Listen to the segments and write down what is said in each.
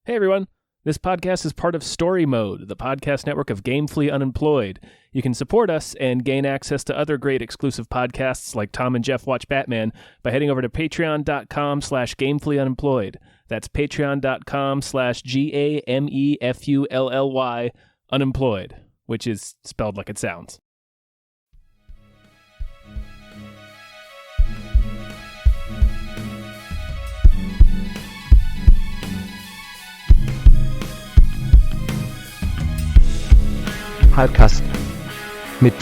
Hey everyone, this podcast is part of Story Mode, the podcast network of Gamefully Unemployed. You can support us and gain access to other great exclusive podcasts like Tom and Jeff Watch Batman by heading over to patreon.com/gamefullyunemployed. That's patreon.com/GAMEFULLY unemployed, which is spelled like it sounds. Hypecast mit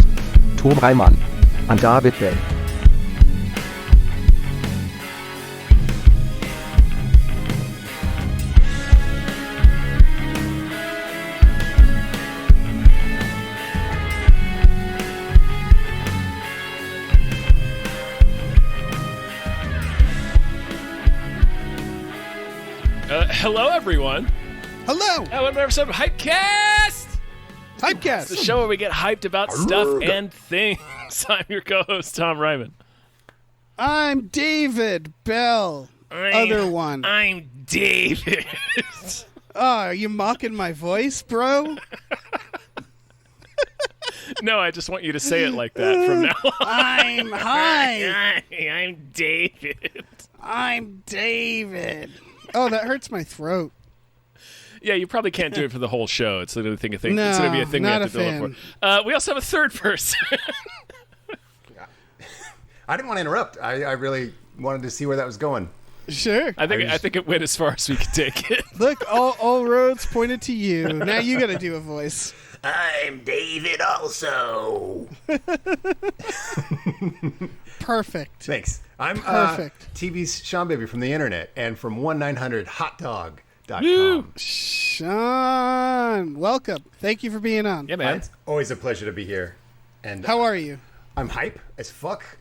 Tom Reimann und David Bell. Hello everyone. Hello! Another episode of Hypecast! Hypecast! It's the show where we get hyped about stuff and things. I'm your co-host, Tom Ryman. I'm David Bell. Other one. I'm David. Oh, are you mocking my voice, bro? No, I just want you to say it like that from now on. I'm Hi, I'm David. I'm David. Oh, that hurts my throat. Yeah, you probably can't do it for the whole show. It's going to be a thing. No, it's going to be a thing we not have to a build up for. We also have a third person. I didn't want to interrupt. I really wanted to see where that was going. Sure. I think it went as far as we could take it. Look, all roads pointed to you. Now you got to do a voice. I'm David also. Perfect. Thanks. I'm Perfect. TV's Seanbaby from the internet and from 1-900-HOTDOG.com. Woo! Sean, welcome. Thank you for being on. Yeah, man. It's always a pleasure to be here. And How are you? I'm hype as fuck.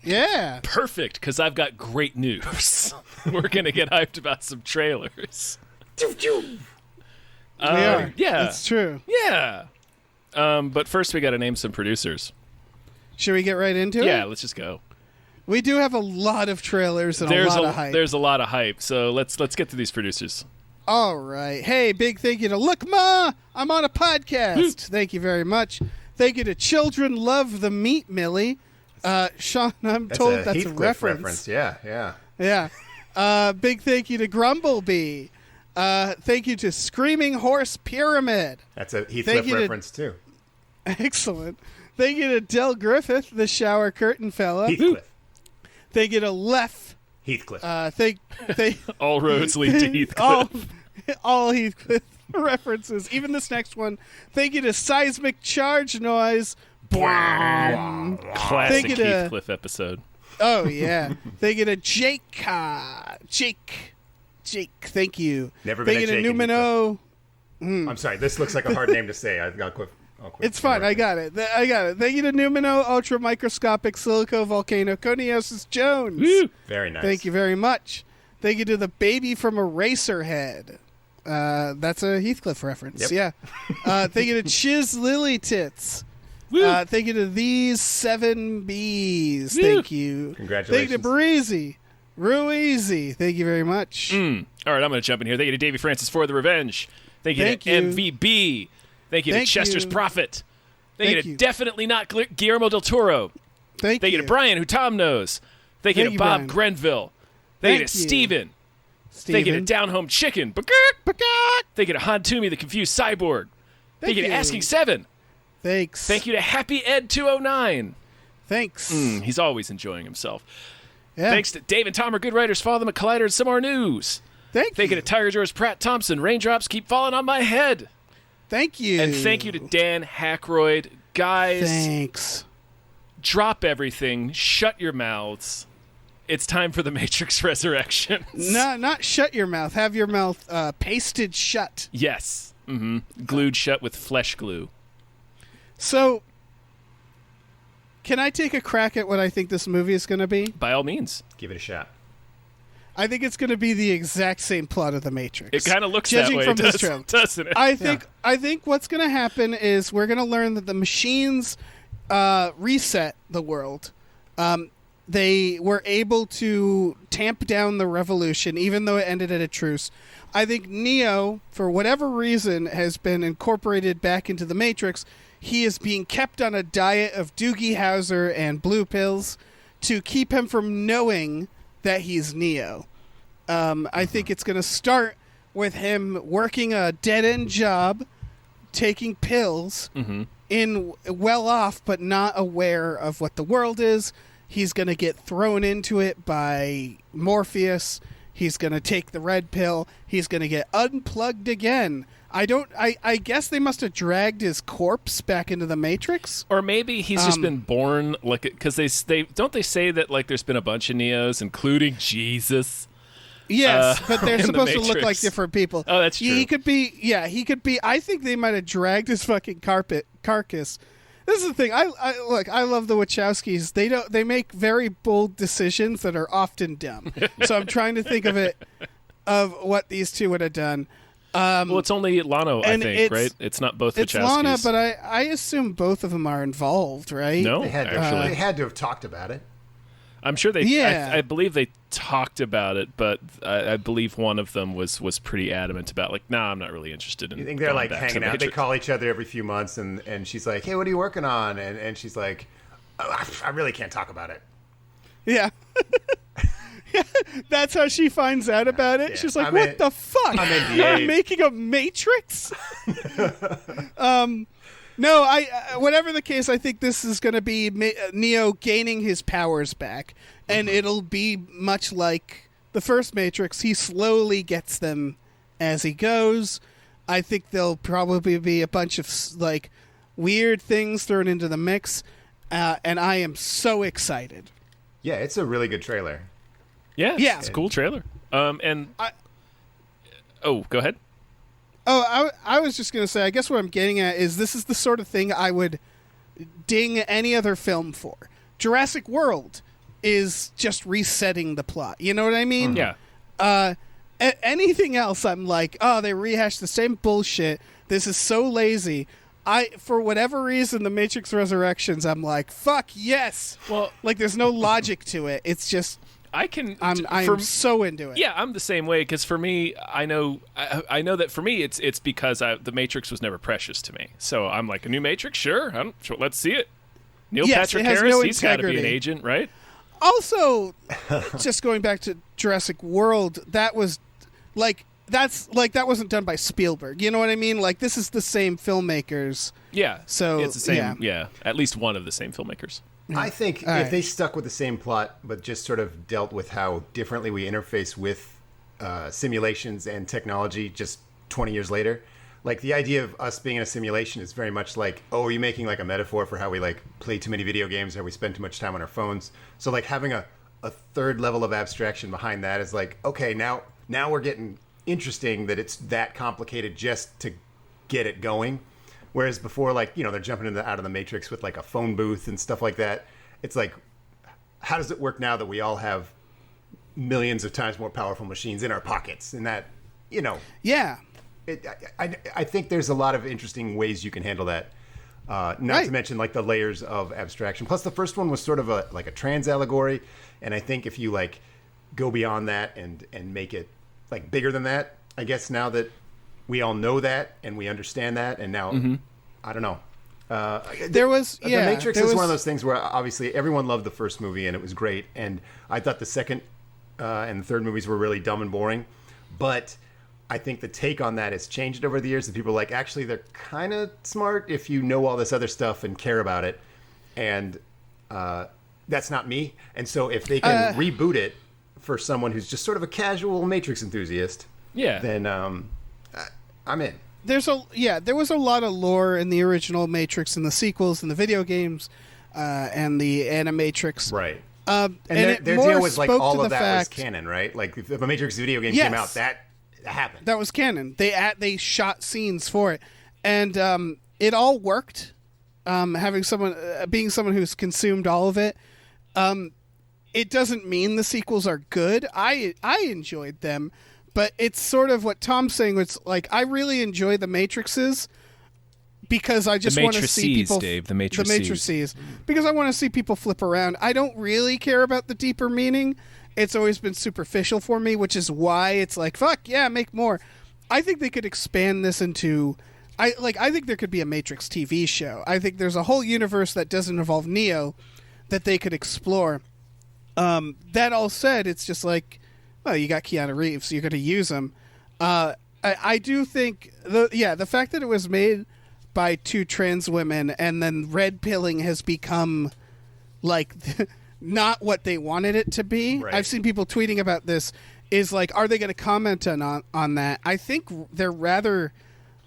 Yeah. Perfect, because I've got great news. We're going to get hyped about some trailers. We are. Yeah. It's true. Yeah. But first we got to name some producers. Should we get right into it? Yeah, let's just go. We do have a lot of trailers and a lot of hype. There's a lot of hype, so let's get to these producers. All right. Hey, big thank you to Look Ma, I'm on a podcast. Thank you very much. Thank you to Children Love the Meat Millie. Sean, I'm told that's a reference. Yeah. Yeah. Big thank you to Grumblebee. Thank you to Screaming Horse Pyramid. That's a Heathcliff reference, too. Excellent. Thank you to Del Griffith, the shower curtain fella. Heathcliff. Thank you to Lef. Heathcliff. Thank All roads lead to Heathcliff. all Heathcliff references. Even this next one. Thank you to Seismic Charge Noise. Bwam. Classic Thank you to- Heathcliff episode. Oh, yeah. Thank you to Jake. Jake. Thank you. Never been Thank a you to Jake in Numino. I'm sorry. This looks like a hard name to say. I've got quick. It's fine. I got it. Thank you to Numino, Ultra Microscopic Silico Volcano Coniosis Jones. Woo! Very nice. Thank you very much. Thank you to the baby from Eraserhead. That's a Heathcliff reference. Yep. Yeah. Thank you to Chiz Lily Tits. Thank you to These 7 Bees. Woo! Thank you. Congratulations. Thank you to Breezy. Rueasy. Thank you very much. All right, I'm going to jump in here. Thank you to Davey Francis for the revenge. Thank you Thank to you. MVB. Thank you to Thank Chester's you. Prophet. Thank you Thank to you. Definitely Not Guillermo del Toro. Thank Thank you to Brian, who Tom knows. Thank you Thank to you, Bob Brian. Grenville. Thank you to Thank you. Steven. Thank you to Down Home Chicken. Thank you to Han Toomey, the Confused Cyborg. Thank you to Asking Seven. Thanks. Thank you to Happy Ed 209. Thanks. He's always enjoying himself. Yeah. Thanks to Dave and Tom are good writers. Follow them at Collider and some more news. Thank Thank you to Tiger George Pratt Thompson. Raindrops keep falling on my head. Thank you. And thank you to Dan Hackroyd. Guys, Thanks. drop everything. Shut your mouths. It's time for the Matrix Resurrections. No, not shut your mouth. Have your mouth pasted shut. Yes. Glued shut with flesh glue. So, can I take a crack at what I think this movie is going to be? By all means. Give it a shot. I think it's going to be the exact same plot of The Matrix. It kind of looks Judging that way, from this trailer. doesn't it? I think what's going to happen is we're going to learn that the machines reset the world. they were able to tamp down the revolution, even though it ended at a truce. I think Neo, for whatever reason, has been incorporated back into the Matrix. He is being kept on a diet of Doogie Howser and blue pills to keep him from knowing that he's Neo. I think it's going to start with him working a dead-end job, taking pills, in well off but not aware of what the world is. He's going to get thrown into it by Morpheus. He's going to take the red pill. He's going to get unplugged again. I guess they must have dragged his corpse back into the Matrix. Or maybe he's just been born, like, because they say that, like, there's been a bunch of Neos, including Jesus. Yes, but they're supposed to look Matrix. like different people. Oh, that's true. He could be. I think they might have dragged his fucking carcass. This is the thing. I love the Wachowskis. They make very bold decisions that are often dumb. So I'm trying to think of what these two would have done. Well, it's only Lano, I think, right? It's not both It's Wachowskis. Lana, but I assume both of them are involved, right? No, They had to have talked about it. I'm sure they. Yeah. I believe they talked about it, but I believe one of them was pretty adamant about, like, nah, I'm not really interested in. You think they're going like back to hanging the out? They Matrix. call each other every few months, and she's like, "Hey, what are you working on?" And she's like, oh, "I really can't talk about it." Yeah. That's how she finds out about it. Yeah. She's like, I'm what the fuck? I'm NDA'd. You're making a Matrix? No, whatever the case, I think this is going to be Neo gaining his powers back, and it'll be much like the first Matrix. He slowly gets them as he goes. I think there'll probably be a bunch of like weird things thrown into the mix, and I am so excited. Yeah, it's a really good trailer. Yeah, Yeah. it's a cool trailer. Go ahead. Oh, I was just going to say, I guess what I'm getting at is this is the sort of thing I would ding any other film for. Jurassic World is just resetting the plot. You know what I mean? Yeah. Anything else, I'm like, oh, they rehashed the same bullshit. This is so lazy. For whatever reason, the Matrix Resurrections, I'm like, fuck yes. Well, Like, there's no logic to it. It's just, I'm so into it. Yeah, I'm the same way, because for me, I know that for me, it's because the Matrix was never precious to me. So I'm like, a new Matrix, sure, let's see it. Neil Patrick it has Harris, no he's got to be an integrity. agent, right? Also, just going back to Jurassic World, that was that wasn't done by Spielberg. You know what I mean? Like, this is the same filmmakers. Yeah. So it's the same. yeah. Yeah, at least one of the same filmmakers. I think All if right. they stuck with the same plot, but just sort of dealt with how differently we interface with simulations and technology just 20 years later, like the idea of us being in a simulation is very much like, oh, are you making like a metaphor for how we like play too many video games, how we spend too much time on our phones? So like having a third level of abstraction behind that is like, okay, now we're getting interesting that it's that complicated just to get it going. Whereas before, like, you know, they're jumping out of the Matrix with like a phone booth and stuff like that. It's like, how does it work now that we all have millions of times more powerful machines in our pockets? And that, you know, Yeah. I think there's a lot of interesting ways you can handle that. Not to mention like the layers of abstraction. Plus, the first one was sort of a trans allegory, and I think if you like go beyond that and make it like bigger than that, I guess now that we all know that and we understand that, and now I don't know. The Matrix is one of those things where obviously everyone loved the first movie and it was great, and I thought the second and the third movies were really dumb and boring, but I think the take on that has changed over the years. That people are like, actually, they're kind of smart if you know all this other stuff and care about it. And that's not me. And so if they can reboot it for someone who's just sort of a casual Matrix enthusiast, then I'm in. There was a lot of lore in the original Matrix and the sequels and the video games and the Animatrix. Right. And their deal was like all of that was fact, canon, right? Like if a Matrix video game came out, that happened. That was canon. They shot scenes for it, and it all worked. Having being someone who's consumed all of it, it doesn't mean the sequels are good. I enjoyed them, but it's sort of what Tom's saying. It's like I really enjoy the Matrixes because I just want to see people. Dave, the matrices. Because I want to see people flip around. I don't really care about the deeper meaning. It's always been superficial for me, which is why it's like, fuck yeah, make more. I think they could expand this into. I think there could be a Matrix TV show. I think there's a whole universe that doesn't involve Neo that they could explore. That all said, it's just like, well, you got Keanu Reeves, so you're going to use him. I do think the fact that it was made by two trans women and then red pilling has become like not what they wanted it to be. Right. I've seen people tweeting about this. Is like, are they going to comment on that? I think they're rather.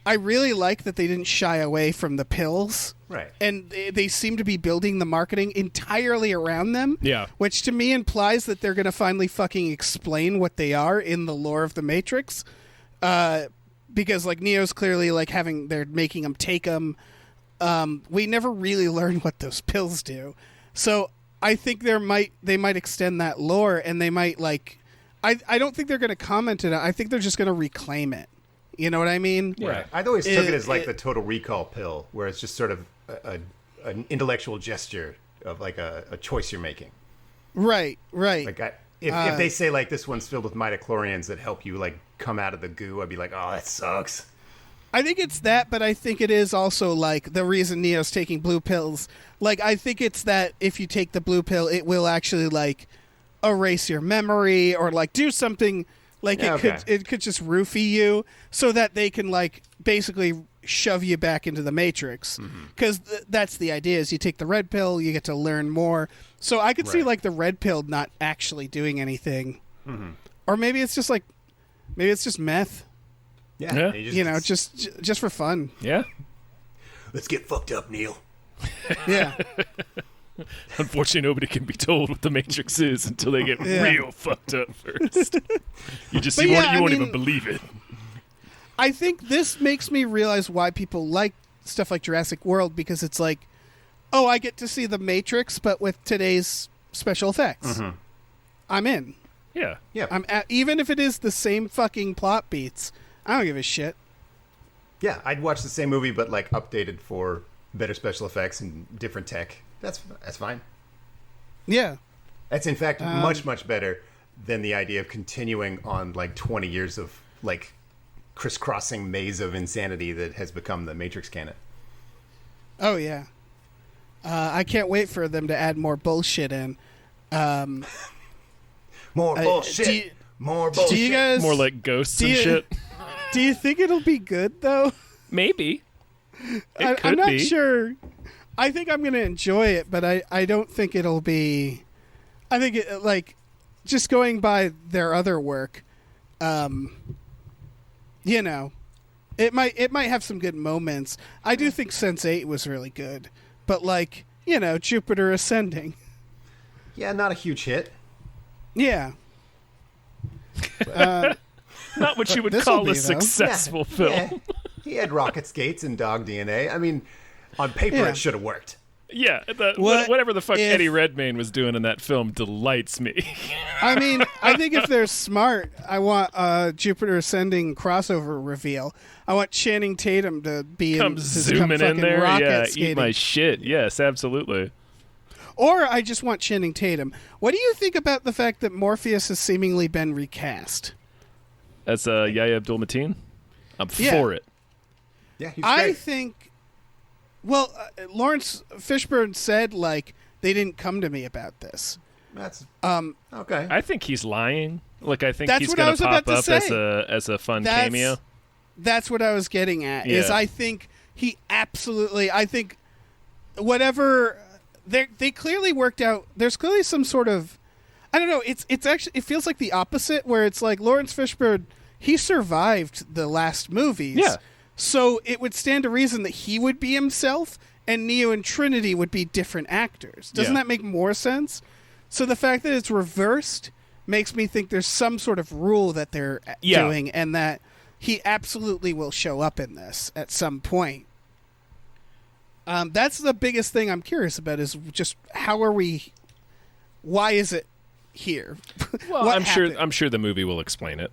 I really like that they didn't shy away from the pills. Right. And they seem to be building the marketing entirely around them. Yeah. Which to me implies that they're going to finally fucking explain what they are in the lore of the Matrix. Because like Neo's clearly like they're making him take them. We never really learn what those pills do. So I think they might extend that lore, and they might like, I don't think they're going to comment on it. I think they're just going to reclaim it. You know what I mean? Yeah. Right. I always took it as like the Total Recall pill, where it's just sort of an intellectual gesture of like a choice you're making. Right. Like if they say like this one's filled with midichlorians that help you like come out of the goo, I'd be like, oh, that sucks. I think it's that, but I think it is also like the reason Neo's taking blue pills. Like I think it's that if you take the blue pill, it will actually like erase your memory or like do something. Like it could just roofie you so that they can like basically shove you back into the Matrix, because that's the idea. Is you take the red pill, you get to learn more. So I could see like the red pill not actually doing anything, or maybe it's just meth. Yeah. You know, just for fun. Yeah. Let's get fucked up, Neil. Yeah. Unfortunately, nobody can be told what the Matrix is until they get real fucked up first. You won't even believe it. I think this makes me realize why people like stuff like Jurassic World, because it's like, oh, I get to see the Matrix, but with today's special effects. I'm in. Yeah. Even if it is the same fucking plot beats, I don't give a shit. Yeah, I'd watch the same movie, but like updated for better special effects and different tech. That's fine. Yeah. That's in fact much better than the idea of continuing on like 20 years of like crisscrossing maze of insanity that has become the Matrix canon. Oh yeah. I can't wait for them to add more bullshit in. More bullshit. More bullshit. Do you guys, more like ghosts and shit. Do you think it'll be good though? Maybe. I'm not sure. I think I'm going to enjoy it, but I don't think it'll be... I think, like, just going by their other work, you know, it might have some good moments. I do think Sense8 was really good, but, like, you know, Jupiter Ascending. Yeah, not a huge hit. Yeah. Not what you would call a successful film. Yeah. He had rocket skates and dog DNA. I mean... On paper, it should have worked. Yeah, whatever the fuck Eddie Redmayne was doing in that film delights me. I mean, I think if they're smart, I want Jupiter Ascending crossover reveal. I want Channing Tatum to be zooming in there. Yeah, skating. Eat my shit. Yes, absolutely. Or I just want Channing Tatum. What do you think about the fact that Morpheus has seemingly been recast? As Yahya Abdul-Mateen? I'm for it. Yeah, he's great. I think... Well, Lawrence Fishburne said, like, they didn't come to me about this. That's okay. I think he's lying. Like, I think he's going to pop up as a fun cameo. That's what I was getting at. Is I think he absolutely. I think whatever they clearly worked out. There's clearly some sort of. I don't know. It's actually it feels like the opposite, where it's like Lawrence Fishburne. He survived the last movies. Yeah. So it would stand to reason that he would be himself and Neo and Trinity would be different actors. Doesn't that make more sense? So the fact that it's reversed makes me think there's some sort of rule that they're doing, and that he absolutely will show up in this at some point. That's the biggest thing I'm curious about, is just why is it here? Well, I'm sure the movie will explain it.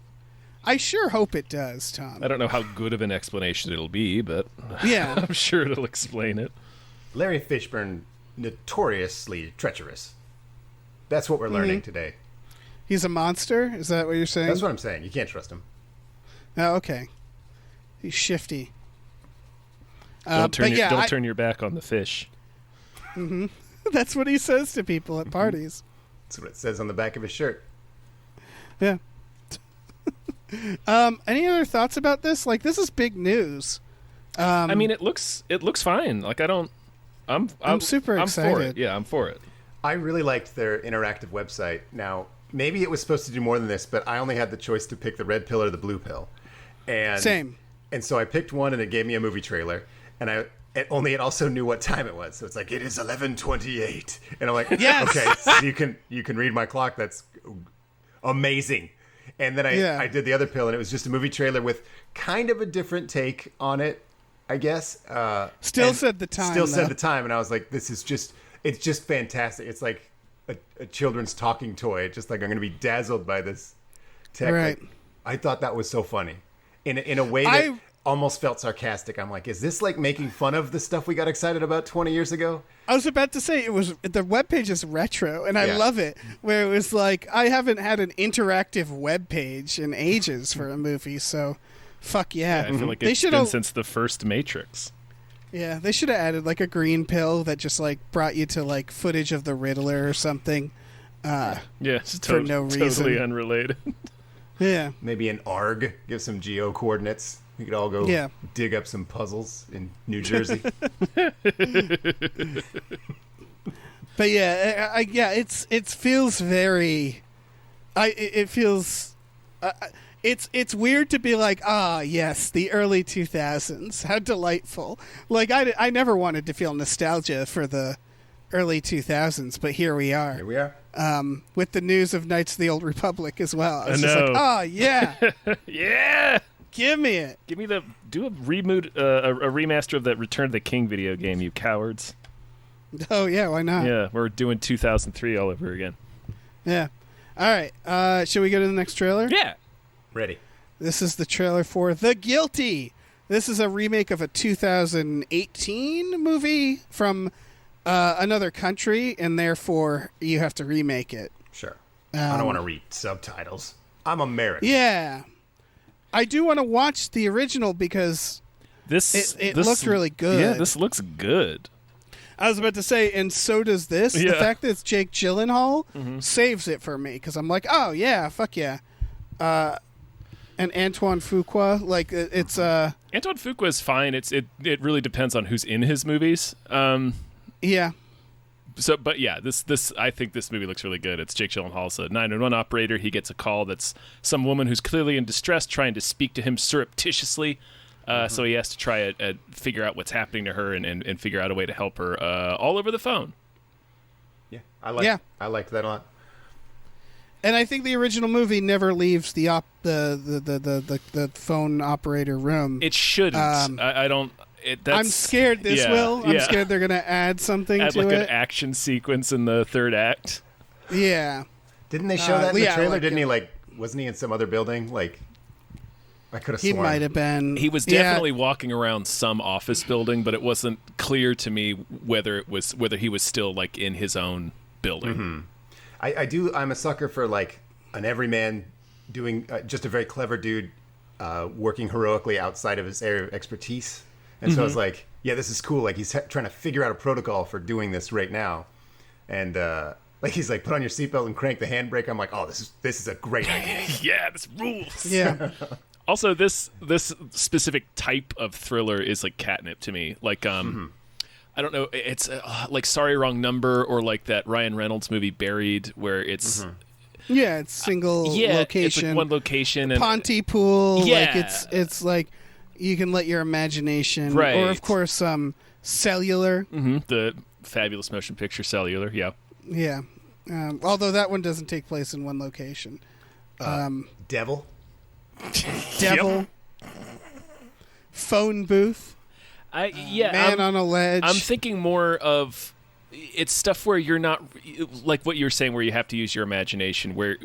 I sure hope it does, Tom. I don't know how good of an explanation it'll be, but Yeah. I'm sure it'll explain it. Larry Fishburne, notoriously treacherous. That's what we're learning today. He's a monster? Is that what you're saying? That's what I'm saying. You can't trust him. Oh, okay. He's shifty. Don't turn your back on the fish. Mm-hmm. That's what he says to people at parties. That's what it says on the back of his shirt. Yeah. Any other thoughts about this? Like, this is big news. I mean, it looks fine. Like, I'm super excited. For it. Yeah, I'm for it. I really liked their interactive website. Now, maybe it was supposed to do more than this, but I only had the choice to pick the red pill or the blue pill. And Same. And so I picked one, and it gave me a movie trailer. And it also knew what time it was. So it's like, it is 11:28, and I'm like, yes! Okay, so you can read my clock. That's amazing. And then I did the other pill, and it was just a movie trailer with kind of a different take on it, I guess. Still said the time, and I was like, it's just fantastic. It's like a children's talking toy. Just like, I'm going to be dazzled by this tech. Right. Like, I thought that was so funny in a way that almost felt sarcastic. I'm like, is this like making fun of the stuff we got excited about 20 years ago? I was about to say, the webpage is retro, and I love it, where it was like, I haven't had an interactive webpage in ages for a movie, so fuck yeah. I feel like it's been since the first Matrix. Yeah, they should have added like a green pill that just like brought you to like footage of the Riddler or something. For no reason. Totally unrelated. Yeah. Maybe an ARG, give some geo coordinates. We could all go dig up some puzzles in New Jersey. But it feels very. It's weird to be like, yes, the early 2000s, how delightful. Like I never wanted to feel nostalgia for the early 2000s, but here we are. Here we are. With the news of Knights of the Old Republic as well. I was just like, yeah. Yeah. Give me it. Do a remaster of that Return of the King video game, you cowards. Oh, yeah, why not? Yeah, we're doing 2003 all over again. Yeah. All right. Should we go to the next trailer? Yeah. Ready. This is the trailer for The Guilty. This is a remake of a 2018 movie from another country, and therefore you have to remake it. Sure. I don't want to read subtitles. I'm American. Yeah. I do want to watch the original because it looks really good. Yeah, this looks good. I was about to say, and so does this. Yeah. The fact that it's Jake Gyllenhaal saves it for me because I'm like, oh, yeah, fuck yeah. And Antoine Fuqua, like, it's... Antoine Fuqua is fine. It really depends on who's in his movies. Yeah. So, but yeah, this I think this movie looks really good. It's Jake Gyllenhaal's a 911 operator. He gets a call that's some woman who's clearly in distress trying to speak to him surreptitiously. So he has to try to figure out what's happening to her and figure out a way to help her all over the phone. Yeah, I liked that a lot. And I think the original movie never leaves the phone operator room. It shouldn't. I don't. I'm scared this will. I'm scared they're going to add something to it. An action sequence in the third act. Yeah. Didn't they show that in the trailer? Didn't he, wasn't he in some other building? Like, I could have sworn. He might have been. He was definitely walking around some office building, but it wasn't clear to me whether he was still, like, in his own building. Mm-hmm. I'm a sucker for, like, an everyman doing, just a very clever dude working heroically outside of his area of expertise. And so I was like, yeah, this is cool. Like, he's trying to figure out a protocol for doing this right now. And, he's like, put on your seatbelt and crank the handbrake. I'm like, oh, this is a great idea. Yeah, this rules. Yeah. Also, this specific type of thriller is, like, catnip to me. Like, I don't know, it's like Sorry Wrong Number or like that Ryan Reynolds movie Buried where it's... Yeah, it's single location. It's like one location. And Pontypool. Yeah. Like, it's like... You can let your imagination, right. Or of course, Cellular. Mm-hmm. The fabulous motion picture Cellular, yeah. Yeah, although that one doesn't take place in one location. Devil, yep. Phone booth. Man on a ledge. I'm thinking more of it's stuff where you're not like what you were saying, where you have to use your imagination, where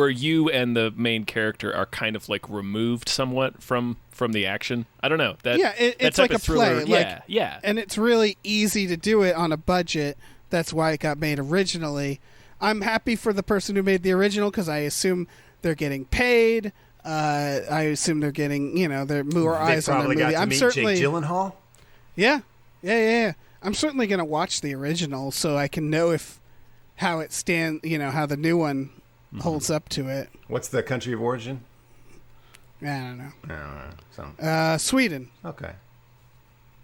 you and the main character are kind of like removed somewhat from the action. I don't know. It's like a thriller, play. Yeah. And it's really easy to do it on a budget. That's why it got made originally. I'm happy for the person who made the original because I assume they're getting paid. I assume they're getting, they're more eyes on their movie. Got to meet Jake Gyllenhaal. Yeah. I'm certainly going to watch the original so I can know how it stands, how the new one holds up to it. What's the country of origin? I don't know. Sweden. Okay.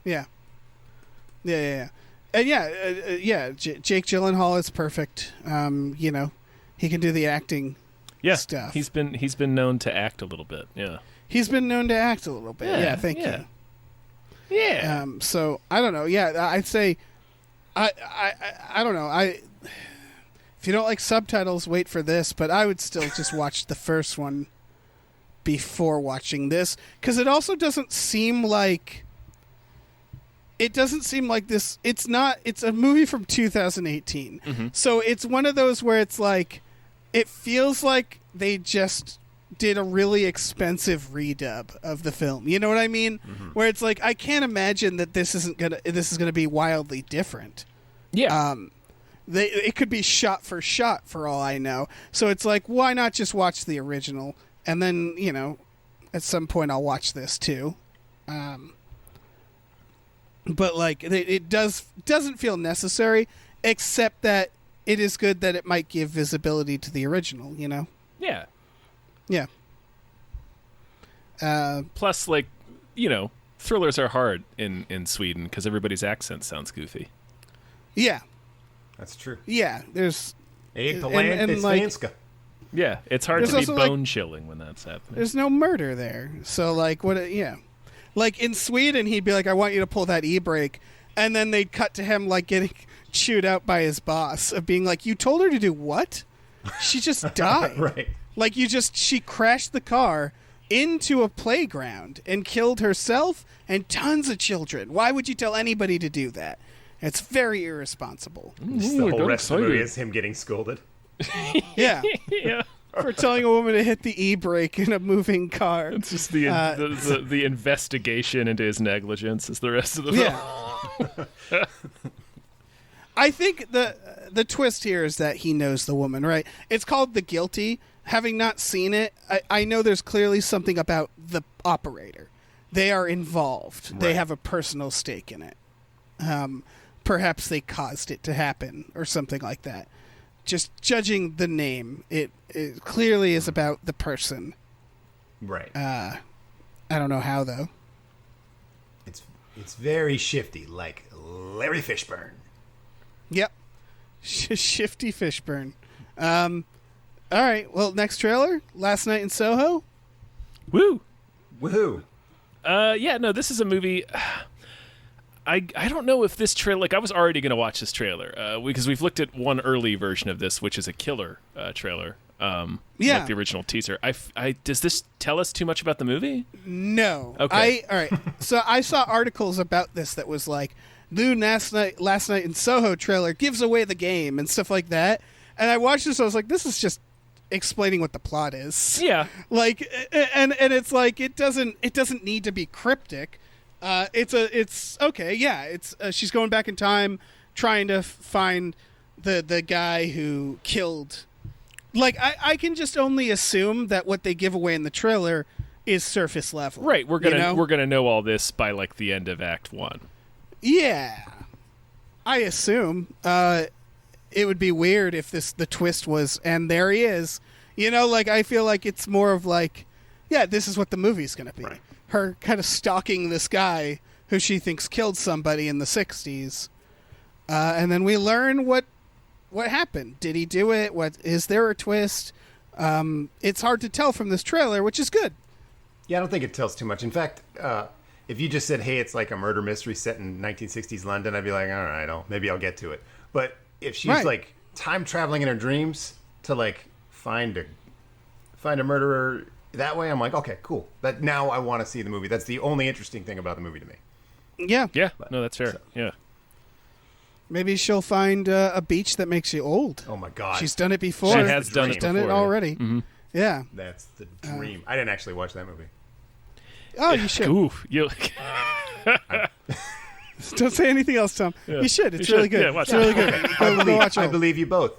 Yeah. Yeah. And Jake Gyllenhaal is perfect. He can do the acting stuff. He's been known to act a little bit. Yeah. He's been known to act a little bit. Yeah, thank you. Yeah. So I don't know. Yeah, I'd say I don't know. If you don't like subtitles, wait for this, but I would still just watch the first one before watching this, because it also doesn't seem like this. It's a movie from 2018. Mm-hmm. So it's one of those where it's like it feels like they just did a really expensive redub of the film. You know what I mean? Mm-hmm. Where it's like I can't imagine that this is gonna be wildly different. Yeah. It could be shot for all I know. So it's like, why not just watch the original and then at some point I'll watch this too. But like it doesn't feel necessary, except that it is good that it might give visibility to the original. Yeah. Yeah. Plus, thrillers are hard in Sweden because everybody's accent sounds goofy. Yeah. That's true. Yeah. There's it's Svenska. Yeah, it's hard to be bone chilling when that's happening. There's no murder there, so like what? Yeah, like in Sweden, he'd be like, "I want you to pull that e-brake," and then they'd cut to him like getting chewed out by his boss of being like, "You told her to do what? She just died." Right. Like she crashed the car into a playground and killed herself and tons of children. Why would you tell anybody to do that? It's very irresponsible. The whole rest of the movie is him getting scolded. Yeah. Yeah. For telling a woman to hit the e-brake in a moving car. It's just the investigation into his negligence is the rest of the film. Yeah. I think the twist here is that he knows the woman, right? It's called The Guilty. Having not seen it, I know there's clearly something about the operator. They are involved. Right. They have a personal stake in it. Perhaps they caused it to happen or something like that. Just judging the name, it clearly is about the person. Right. I don't know how, though. It's very shifty, like Larry Fishburne. Yep. Shifty Fishburne. All right. Well, next trailer, Last Night in Soho. Woo. Woohoo. This is a movie. I don't know if this trailer, like I was already going to watch this trailer because we've looked at one early version of this, which is a killer trailer. Like the original teaser. Does this tell us too much about the movie? No. Okay. All right. So I saw articles about this that was like, new Last Night in Soho trailer gives away the game and stuff like that. And I watched this, I was like, this is just explaining what the plot is. Yeah. Like, and it's like, it doesn't need to be cryptic. It's okay. Yeah. It's she's going back in time, trying to find the guy who killed. Like, I can just only assume that what they give away in the trailer is surface level. Right. We're gonna know all this by like the end of Act 1. Yeah. I assume. It would be weird if the twist was, and there he is. Like I feel like it's more of like, yeah, this is what the movie's gonna be. Right. Her kind of stalking this guy who she thinks killed somebody in the 60s. And then we learn what happened. Did he do it? What is there a twist? It's hard to tell from this trailer, which is good. Yeah, I don't think it tells too much. In fact, if you just said, hey, it's like a murder mystery set in 1960s London, I'd be like, all right, maybe I'll get to it. But if she's like time traveling in her dreams to like find a murderer that way, I'm like, okay, cool. But now I want to see the movie. That's the only interesting thing about the movie to me. Yeah. Yeah. No, that's fair. So. Yeah. Maybe she'll find a beach that makes you old. Oh my God, she's done it before. She has done it. She's done it already. Mm-hmm. Yeah, that's the dream. I didn't actually watch that movie. Oh, you should. Ooh, Don't say anything else, Tom. Yeah. You should. It's really good. Yeah, watch it's really good. Go watch I Old. believe you both.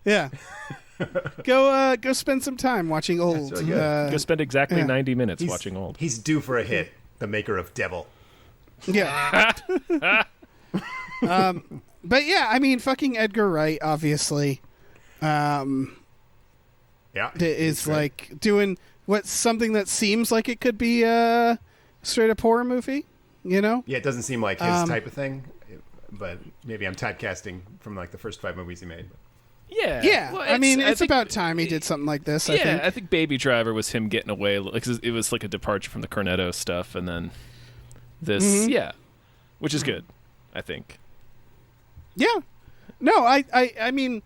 Yeah. Go spend some time watching Old. Really good. Go spend exactly yeah. 90 minutes watching Old. He's due for a hit. The maker of Devil. Yeah. But yeah, I mean, fucking Edgar Wright, obviously, Yeah, is like doing something that seems like it could be a straight up horror movie. You know? Yeah, it doesn't seem like his type of thing, but maybe I'm typecasting from like the first 5 movies he made. Yeah. Yeah. Well, I mean, it's think, about time he did something like this. I think Baby Driver was him getting away. Like, it was like a departure from the Cornetto stuff, and then this, which is good, I think. Yeah. No, I mean,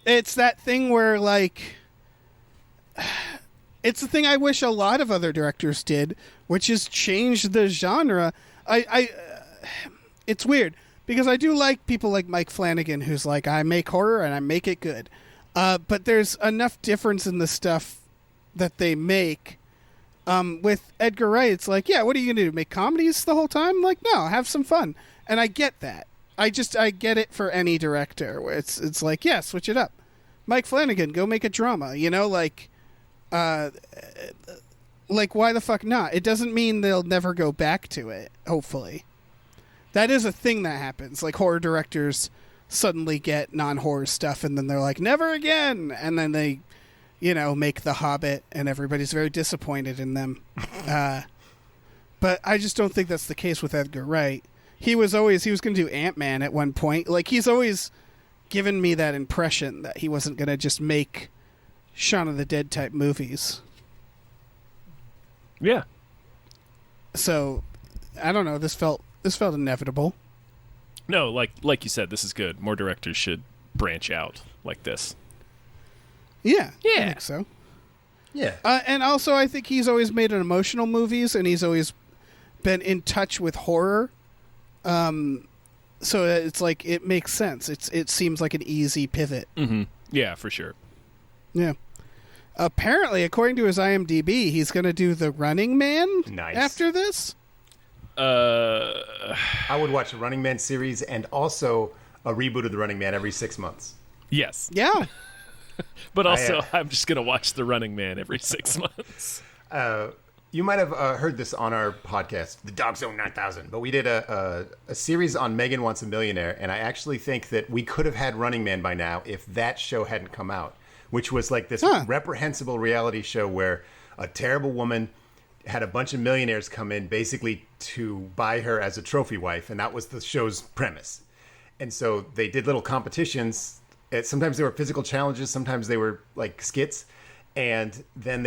it's that thing where, like, it's the thing I wish a lot of other directors did, which is change the genre. It's weird, because I do like people like Mike Flanagan, who's like, I make horror and I make it good. But there's enough difference in the stuff that they make. With Edgar Wright, it's like, yeah, what are you going to do? Make comedies the whole time? Like, no, have some fun. And I get that. I get it for any director where it's like, yeah, switch it up. Mike Flanagan, go make a drama, you know, like why the fuck not? It doesn't mean they'll never go back to it, hopefully. That is a thing that happens. Like, horror directors suddenly get non-horror stuff and then they're like, never again. And then they, you know, make The Hobbit and everybody's very disappointed in them. But I just don't think that's the case with Edgar Wright. He was going to do Ant-Man at one point. Like, he's always given me that impression that he wasn't going to just make Shaun of the Dead type movies. Yeah. So, I don't know. This felt inevitable. No, like you said, this is good. More directors should branch out like this. Yeah. Yeah. I think so. Yeah. And also, I think he's always made emotional movies, and he's always been in touch with horror. So it's like, it makes sense. It seems like an easy pivot. Mm-hmm. Yeah, for sure. Yeah. Apparently, according to his IMDb, he's going to do The Running Man after this. I would watch a Running Man series and also a reboot of The Running Man every 6 months. Yes. Yeah. But also, I'm just going to watch The Running Man every 6 months. You might have heard this on our podcast, The Dog Zone 9000, but we did a series on Megan Wants a Millionaire, and I actually think that we could have had Running Man by now if that show hadn't come out, which was like this reprehensible reality show where a terrible woman had a bunch of millionaires come in basically to buy her as a trophy wife, and that was the show's premise. And so they did little competitions. Sometimes they were physical challenges, sometimes they were like skits, and then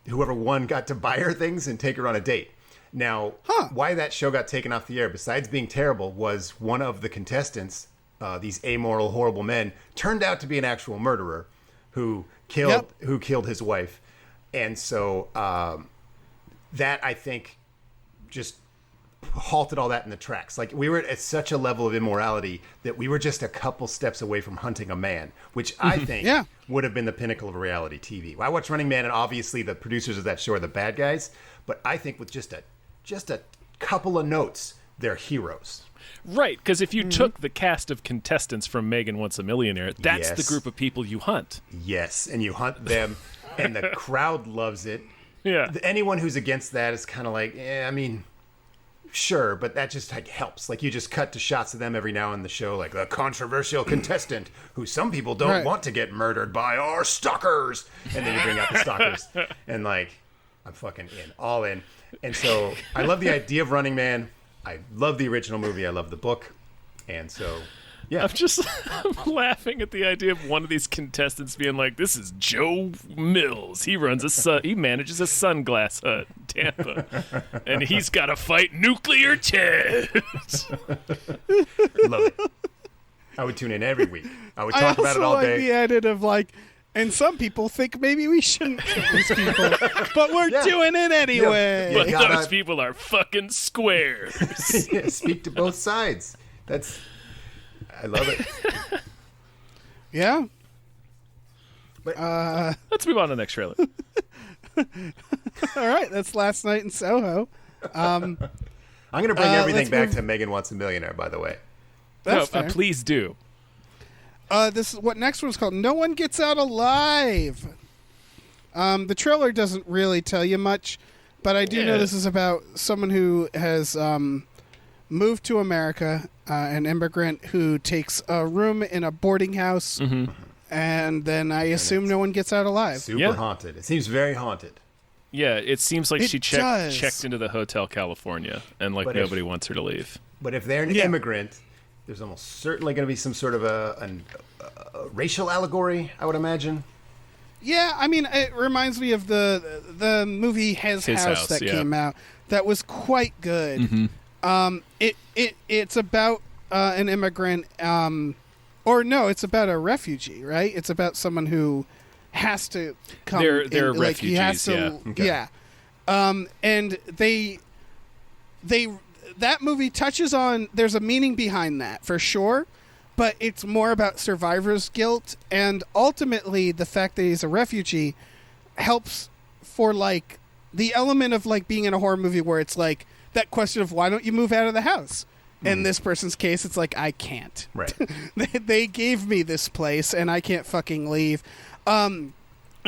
whoever won got to buy her things and take her on a date. Now, why that show got taken off the air, besides being terrible, was one of the contestants, these amoral, horrible men, turned out to be an actual murderer who killed his wife. And so that, I think, just halted all that in the tracks. Like, we were at such a level of immorality that we were just a couple steps away from hunting a man, which I think would have been the pinnacle of reality TV. I watched Running Man, and obviously the producers of that show are the bad guys, but I think with just a couple of notes, they're heroes. Right, because if you took the cast of contestants from Megan Wants a Millionaire, that's the group of people you hunt. Yes, and you hunt them, and the crowd loves it. Yeah. Anyone who's against that is kind of like, I mean, sure, but that just like helps. Like, you just cut to shots of them every now in the show, like a controversial contestant who some people don't want to get murdered by our stalkers. And then you bring out the stalkers. And like, I'm fucking in, all in. And so I love the idea of Running Man. I love the original movie. I love the book. And so, yeah. I'm laughing at the idea of one of these contestants being like, this is Joe Mills. He manages a sunglass hut in Tampa. And he's got to fight nuclear Ted. Love it. I would tune in every week. I would talk about it all day. I also like the edit of like, and some people think maybe we shouldn't kill these people, but we're doing it anyway. But those people are fucking squares. Speak to both sides. I love it. Yeah. But, Let's move on to the next trailer. All right, that's Last Night in Soho. I'm going to bring everything back move... to Megan Wants a Millionaire, by the way. That's fair. Please do. This is what next one's called. No One Gets Out Alive. The trailer doesn't really tell you much, but I do know this is about someone who has moved to America, an immigrant who takes a room in a boarding house, and then I assume no one gets out alive. Super haunted. It seems very haunted. Yeah, it seems like she does. checked into the Hotel California, and like nobody wants her to leave. But if they're an immigrant, there's almost certainly going to be some sort of a racial allegory, I would imagine. Yeah, I mean, it reminds me of the movie His House that came out. That was quite good. It's about an immigrant, or no, it's about a refugee, right? It's about someone who has to come. They're like, refugees. he has to, and that movie touches on. There's a meaning behind that for sure. But it's more about survivor's guilt, and ultimately the fact that he's a refugee helps for like the element of like being in a horror movie where it's like that question of why don't you move out of the house? In this person's case, it's like I can't. Right. They gave me this place and I can't fucking leave. And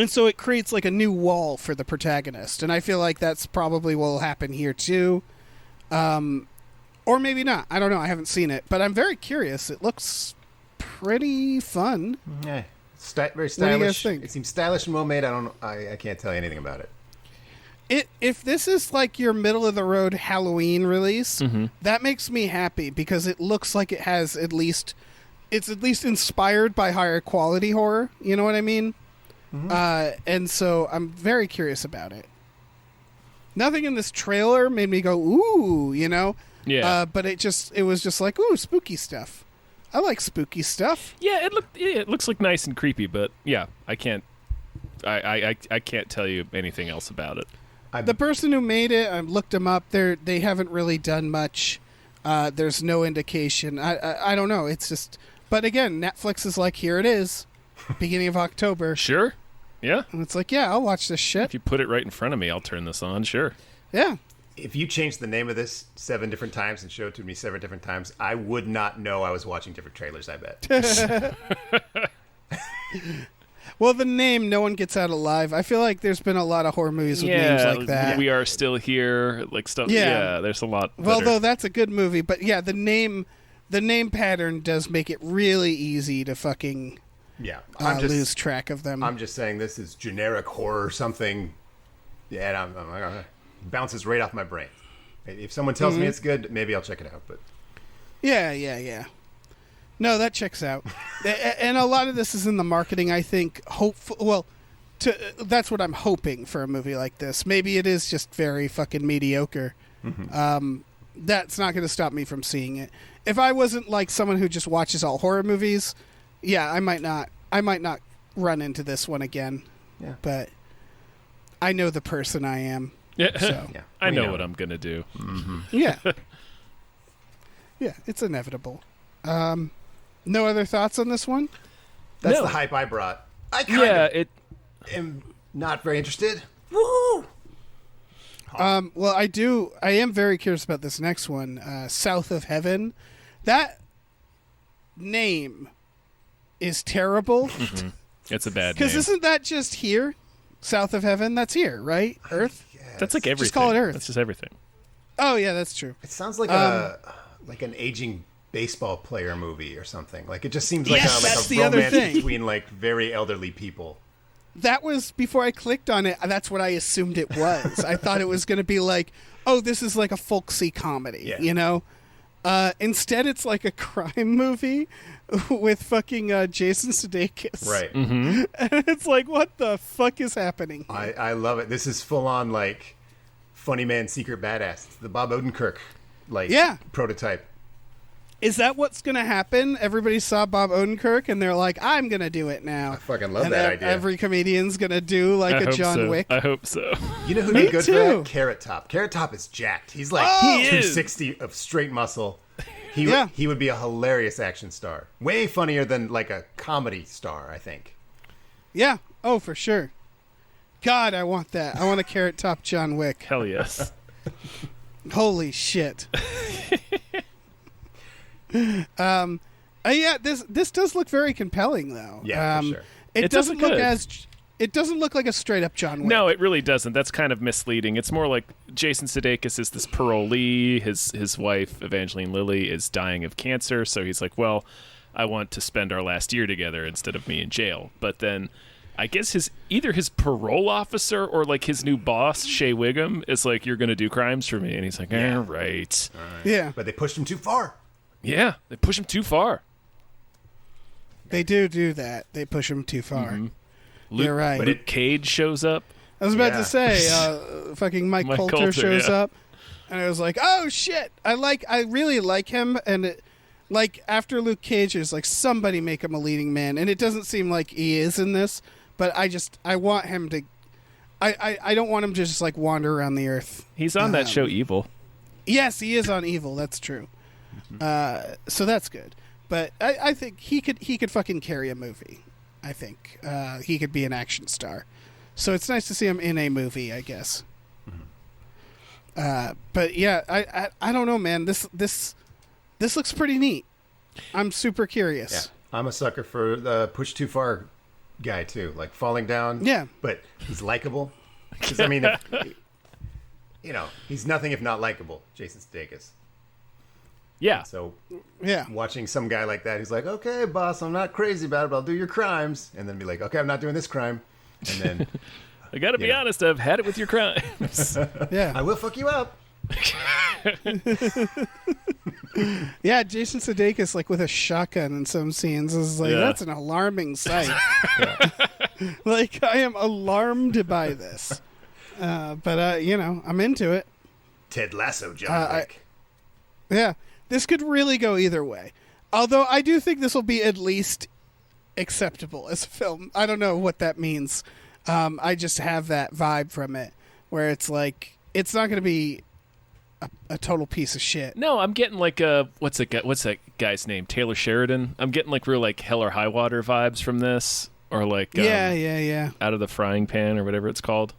so it creates like a new wall for the protagonist, and I feel like that's probably what will happen here too. Or maybe not. I don't know. I haven't seen it, but I'm very curious. It looks pretty fun. Yeah, very stylish. What do you guys think? It seems stylish and well made. I can't tell you anything about it. If this is like your middle of the road Halloween release, that makes me happy because it looks like it has it's at least inspired by higher quality horror. You know what I mean? And so I'm very curious about it. Nothing in this trailer made me go ooh, you know. Yeah. But it was just like, ooh, spooky stuff. I like spooky stuff. Yeah, it looks like nice and creepy, but yeah, I can't tell you anything else about it. The person who made it, I looked them up. They haven't really done much. There's no indication. I don't know. It's just, but again, Netflix is like, here it is, beginning of October. Sure. Yeah. And it's like, yeah, I'll watch this shit. If you put it right in front of me, I'll turn this on. Sure. Yeah. If you changed the name of this 7 different times and showed it to me 7 different times, I would not know I was watching different trailers, I bet. Well, the name No One Gets Out Alive, I feel like there's been a lot of horror movies with names like that. We Are Still Here, like stuff. Yeah, there's a lot. Well, though that's a good movie, but yeah, the name pattern does make it really easy to fucking lose track of them. I'm just saying this is generic horror something. Yeah, and it bounces right off my brain. If someone tells me it's good, maybe I'll check it out. But yeah. No, that checks out. And a lot of this is in the marketing, I think. That's what I'm hoping for a movie like this. Maybe it is just very fucking mediocre. That's not going to stop me from seeing it. If I wasn't like someone who just watches all horror movies, yeah, I might not run into this one again. Yeah. But I know the person I am. Yeah. So. Yeah. I know what I'm going to do. Yeah. Yeah, it's inevitable. No other thoughts on this one? That's the hype I brought. I am not very interested. Woo! Well, I am very curious about this next one, South of Heaven. That name is terrible. It's a bad name. Because isn't that just here? South of Heaven? That's here, right? Earth? That's like everything. Just call it Earth. That's just everything. Oh, yeah, that's true. It sounds like an aging baseball player movie or something. Like it just seems like a romance between like very elderly people. That was before I clicked on it. That's what I assumed it was. I thought it was going to be like, oh, this is like a folksy comedy, you know? Instead, it's like a crime movie with fucking Jason Sudeikis. Right. And it's like, what the fuck is happening here? I love it. This is full on like funny man, secret badass. It's the Bob Odenkirk prototype. Is that what's going to happen? Everybody saw Bob Odenkirk and they're like, I'm going to do it now. I fucking love that idea. Every comedian's going to do like a John Wick. I hope so. You know who'd be good for that? Carrot Top. Carrot Top is jacked. He's like 260 of straight muscle. He would be a hilarious action star. Way funnier than like a comedy star, I think. Yeah. Oh, for sure. God, I want that. I want a Carrot Top John Wick. Hell yes. Holy shit. Yeah, this does look very compelling, though. Yeah, for sure. It doesn't look good. It doesn't look like a straight up John Wick. No, it really doesn't. That's kind of misleading. It's more like Jason Sudeikis is this parolee. His wife, Evangeline Lilly, is dying of cancer. So he's like, well, I want to spend our last year together instead of me in jail. But then I guess either his parole officer or like his new boss, Shea Wiggum, is like, you're going to do crimes for me. And he's like, all right. Yeah. But they pushed him too far. Yeah, they push him too far. They do that. They push him too far. Mm-hmm. You're right. Luke Cage shows up. I was about to say, fucking Mike Coulter shows up, and I was like, oh shit! I really like him, and after Luke Cage, it's like somebody make him a leading man, and it doesn't seem like he is in this, but I want him to. I don't want him to just like wander around the earth. He's on that show Evil. Yes, he is on Evil. That's true. So that's good. But I think he could fucking carry a movie. I think he could be an action star. So it's nice to see him in a movie, I guess. But yeah, I don't know, man. This looks pretty neat. I'm super curious. Yeah, I'm a sucker for the push too far guy too, like falling down. Yeah, but he's likable. Because I mean, he's nothing if not likable. Jason Sudeikis. Yeah. So, yeah, watching some guy like that, he's like, okay, boss, I'm not crazy about it, but I'll do your crimes. And then be like, okay, I'm not doing this crime. And then... I gotta be honest, I've had it with your crimes. Yeah. I will fuck you up. Yeah, Jason Sudeikis, like, with a shotgun in some scenes, is like, that's an alarming sight. Like, I am alarmed by this. But I'm into it. Ted Lasso, John Wick. Yeah. This could really go either way. Although I do think this will be at least acceptable as a film. I don't know what that means. I just have that vibe from it where it's like, it's not going to be a total piece of shit. No, I'm getting like what's that guy's name? Taylor Sheridan. I'm getting like real like Hell or High Water vibes from this, or like yeah, Out of the Frying Pan or whatever it's called.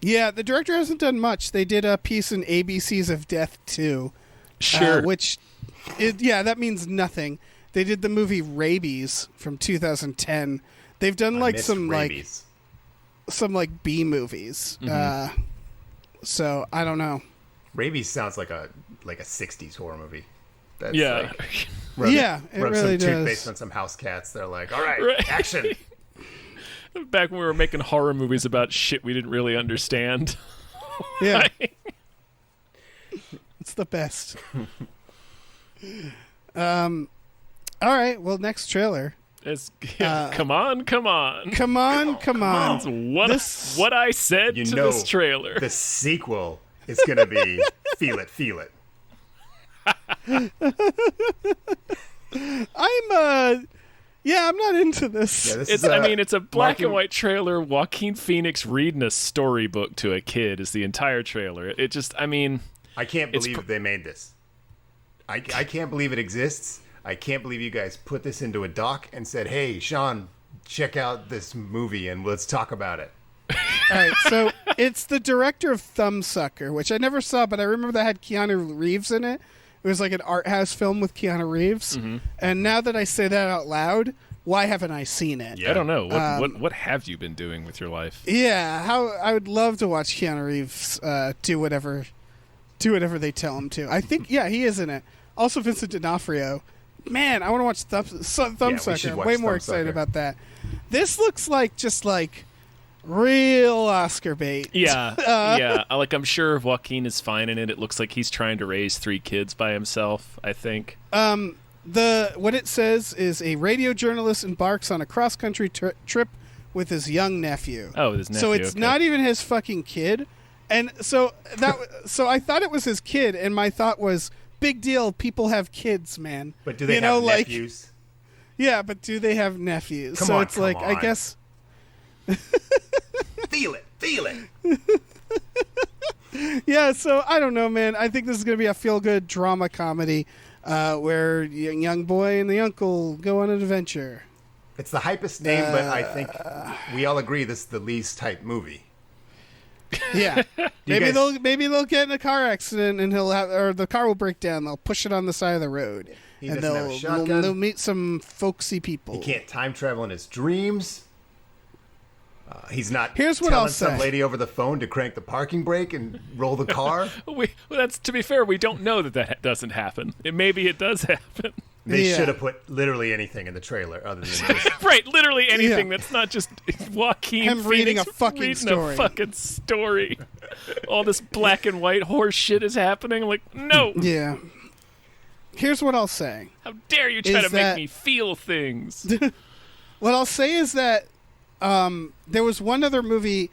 Yeah, the director hasn't done much. They did a piece in ABCs of Death 2. Sure. That means nothing. They did the movie Rabies from 2010. They've done like some B movies. Mm-hmm. So I don't know. Rabies sounds like a 60s horror movie. That's yeah. Like, it rub really some does. toothpaste on some house cats. They're like, all right. Action. Back when we were making horror movies about shit we didn't really understand. Yeah. It's the best. All right. Well, next trailer. Come on. Come on. What I said to this trailer. The sequel is going to be Feel It. I'm not into this. Yeah, it's a black and white trailer. Joaquin Phoenix reading a storybook to a kid is the entire trailer. It just, I can't believe they made this. I can't believe it exists. I can't believe you guys put this into a doc and said, hey, Sean, check out this movie and let's talk about it. All right, so it's the director of Thumbsucker, which I never saw, but I remember that had Keanu Reeves in it. It was like an art house film with Keanu Reeves. Mm-hmm. And now that I say that out loud, why haven't I seen it? Yeah. I don't know. What have you been doing with your life? Yeah, I would love to watch Keanu Reeves do whatever they tell him to. I think, he is in it. Also, Vincent D'Onofrio. Man, I want to watch Thumbsucker. I'm way more excited about that. This looks like just like real Oscar bait. Yeah, yeah. I'm sure Joaquin is fine in it. It looks like he's trying to raise 3 kids by himself, I think. What it says is a radio journalist embarks on a cross-country trip with his young nephew. Oh, his nephew. So it's not even his fucking kid. And so I thought it was his kid, and my thought was, big deal, people have kids, man. But do they have nephews? Yeah, but do they have nephews? Come on. I guess Feel it. Yeah, so I don't know, man. I think this is going to be a feel-good drama comedy where young boy and the uncle go on an adventure. It's the hypest name, but I think we all agree this is the least hype movie. Yeah, maybe they'll get in a car accident and or the car will break down. They'll push it on the side of the road, and they'll meet some folksy people. He can't time travel in his dreams. He's not Here's what telling I'll say. some lady over the phone to crank the parking brake and roll the car. That's to be fair. We don't know that doesn't happen. Maybe it does happen. They should have put literally anything in the trailer other than this. Right, literally anything that's not just Joaquin Him Phoenix reading a fucking story. All this black and white horse shit is happening. I'm like, no. Yeah. Here's what I'll say. How dare you try to make me feel things? What I'll say is that there was one other movie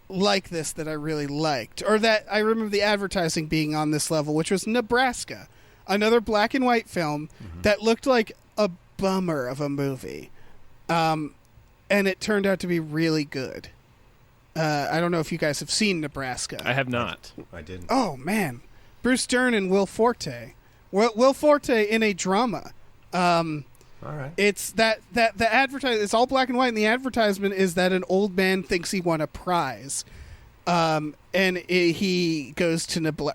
like this that I really liked, or that I remember the advertising being on this level, which was Nebraska. Another black and white film that looked like a bummer of a movie. And it turned out to be really good. I don't know if you guys have seen Nebraska. I have not. I didn't. Oh, man. Bruce Dern and Will Forte. Will Forte in a drama. All right. It's the it's all black and white, and the advertisement is that an old man thinks he won a prize. He goes to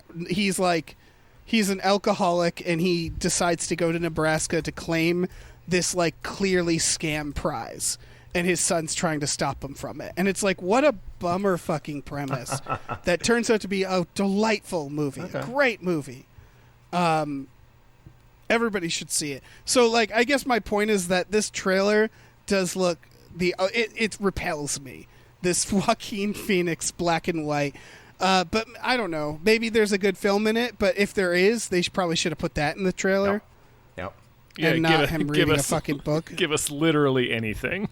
he's an alcoholic, and he decides to go to Nebraska to claim this like clearly scam prize, and his son's trying to stop him from it. And it's like, what a bummer fucking premise that turns out to be a delightful movie, a great movie. Everybody should see it. So, like, I guess my point is that this trailer does look it repels me. This Joaquin Phoenix black and white. But I don't know. Maybe there's a good film in it, but if there is, they probably should have put that in the trailer. Yep. And not him reading a fucking book. Give us literally anything.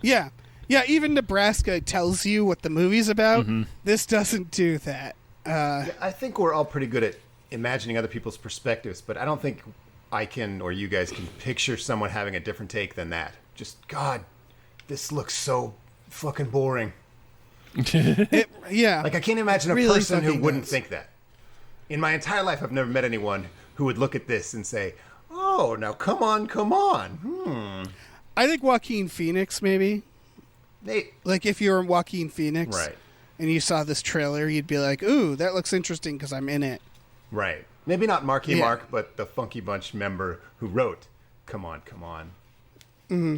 Yeah. Yeah, even Nebraska tells you what the movie's about. Mm-hmm. This doesn't do that. I think we're all pretty good at imagining other people's perspectives, but I don't think I can or you guys can picture someone having a different take than that. Just, God, this looks so fucking boring. Yeah. Like, I can't imagine a person who wouldn't think that. In my entire life, I've never met anyone who would look at this and say, oh, now come on. I think Joaquin Phoenix, maybe. Like, if you were Joaquin Phoenix and you saw this trailer, you'd be like, ooh, that looks interesting because I'm in it. Right. Maybe not Marky Mark, but the Funky Bunch member who wrote Come On. Mm-hmm.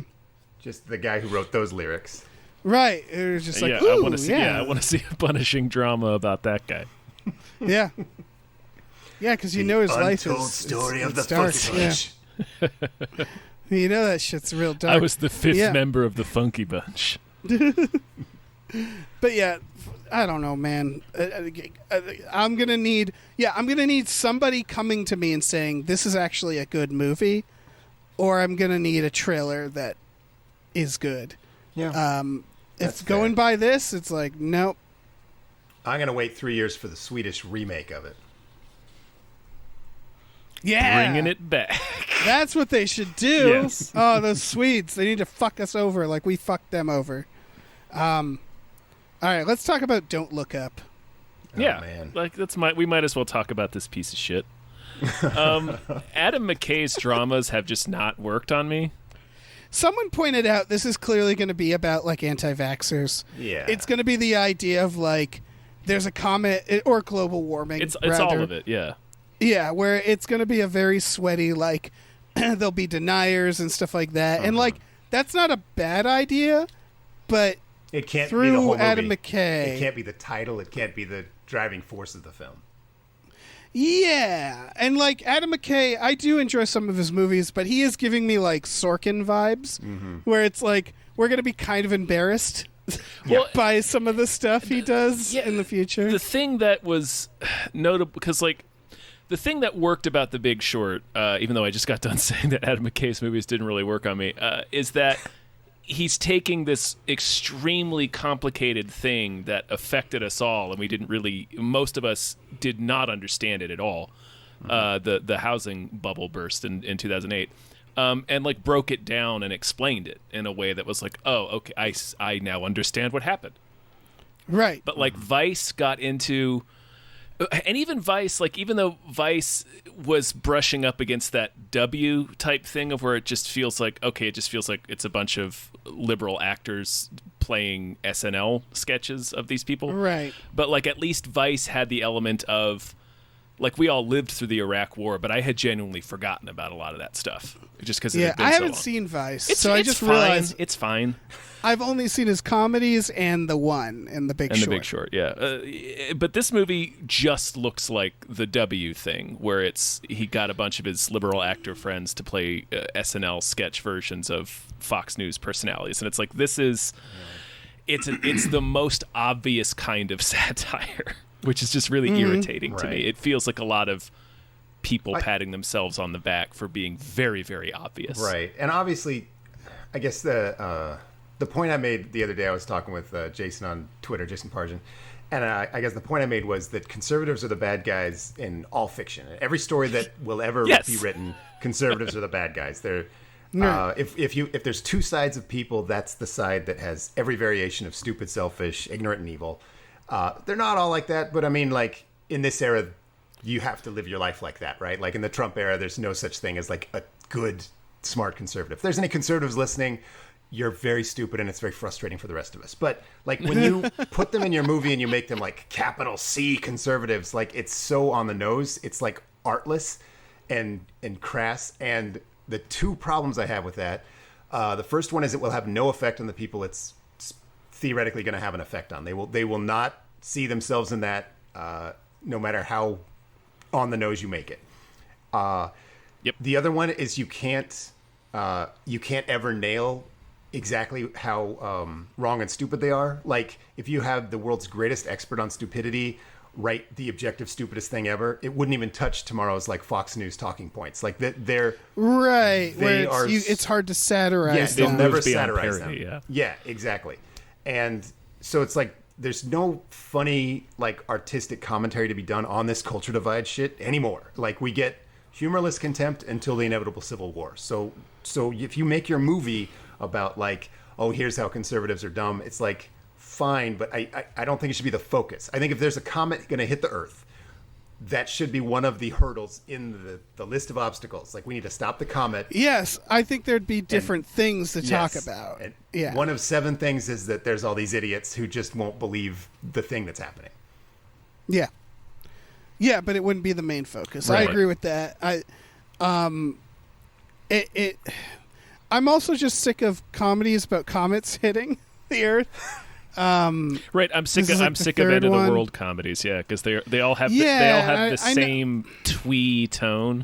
Just the guy who wrote those lyrics. Right. It was just like, I want to see. Yeah, I want to see a punishing drama about that guy. Yeah. Yeah, because you know his life is untold story of the Funky Bunch. Yeah. You know that shit's real dark. I was the fifth member of the Funky Bunch. But yeah, I don't know, man. I'm gonna need somebody coming to me and saying this is actually a good movie, or I'm gonna need a trailer that is good. Yeah. If going by this, it's like nope. I'm gonna wait 3 years for the Swedish remake of it. Yeah, bringing it back. That's what they should do. Yes. Oh, those Swedes! They need to fuck us over like we fucked them over. All right, let's talk about Don't Look Up. Yeah, man. Like we might as well talk about this piece of shit. Adam McKay's dramas have just not worked on me. Someone pointed out this is clearly going to be about like anti-vaxxers. Yeah, it's going to be the idea of like there's a comet or global warming. It's all of it. Yeah. Yeah, where it's going to be a very sweaty like there'll be deniers and stuff like that, and like that's not a bad idea, but. It can't through be the whole movie. Adam McKay. It can't be the title. It can't be the driving force of the film. Yeah. And, like, Adam McKay, I do enjoy some of his movies, but he is giving me, like, Sorkin vibes, where it's like, we're going to be kind of embarrassed by some of the stuff he does in the future. The thing that was notable, because, like, the thing that worked about The Big Short, even though I just got done saying that Adam McKay's movies didn't really work on me, is that he's taking this extremely complicated thing that affected us all, and most of us did not understand it at all. The housing bubble burst in 2008, and like broke it down and explained it in a way that was like, oh, okay, I now understand what happened. Right. But like Vice got into And even Vice, like, even though Vice was brushing up against that W type thing of where it just feels like, okay, it just feels like it's a bunch of liberal actors playing SNL sketches of these people. Right. But, like, at least Vice had the element of, like, we all lived through the Iraq War, but I had genuinely forgotten about a lot of that stuff. Just because it had been I so haven't long. seen Vice, It's so I just fine. realized It's fine. I've only seen his comedies and The One and The Big Short. The Big Short, yeah. But this movie just looks like the W thing, where he got a bunch of his liberal actor friends to play SNL sketch versions of Fox News personalities, and it's like it's the most obvious kind of satire, which is just really irritating to me. It feels like a lot of people patting themselves on the back for being very, very obvious. Right, and obviously, I guess the point I made the other day, I was talking with Jason on Twitter, Jason Pargin, and I guess the point I made was that conservatives are the bad guys in all fiction. Every story that will ever be written, conservatives are the bad guys. They're if there's two sides of people, that's the side that has every variation of stupid, selfish, ignorant, and evil. They're not all like that, but I mean, like, in this era, you have to live your life like that, right? Like, in the Trump era, there's no such thing as, like, a good, smart conservative. If there's any conservatives listening, you're very stupid, and it's very frustrating for the rest of us. But, like, when you put them in your movie and you make them, like, capital C conservatives, like, it's so on the nose. It's, like, artless and crass. And the two problems I have with that, the first one is it will have no effect on the people it's theoretically going to have an effect on. They will not see themselves in that, no matter how on the nose you make it. The other one is you can't ever nail exactly how wrong and stupid they are. Like, if you have the world's greatest expert on stupidity write the objective stupidest thing ever, it wouldn't even touch tomorrow's, like, Fox News talking points. Like, they're right. They where it's hard to satirize. They'll them. never satirize parody, them. Yeah, exactly. And so it's like there's no funny, like, artistic commentary to be done on this culture divide shit anymore. Like, we get humorless contempt until the inevitable civil war. So if you make your movie about, like, oh, here's how conservatives are dumb, it's like, fine, but I don't think it should be the focus. I think if there's a comet going to hit the Earth, that should be one of the hurdles in the list of obstacles. Like, we need to stop the comet. Yes, I think there'd be different things to talk about. And one of 7 things is that there's all these idiots who just won't believe the thing that's happening. Yeah. Yeah, but it wouldn't be the main focus. Right. I agree with that. I'm also just sick of comedies about comets hitting the Earth. Right, I'm sick of end of the world comedies, because they all have the same twee tone.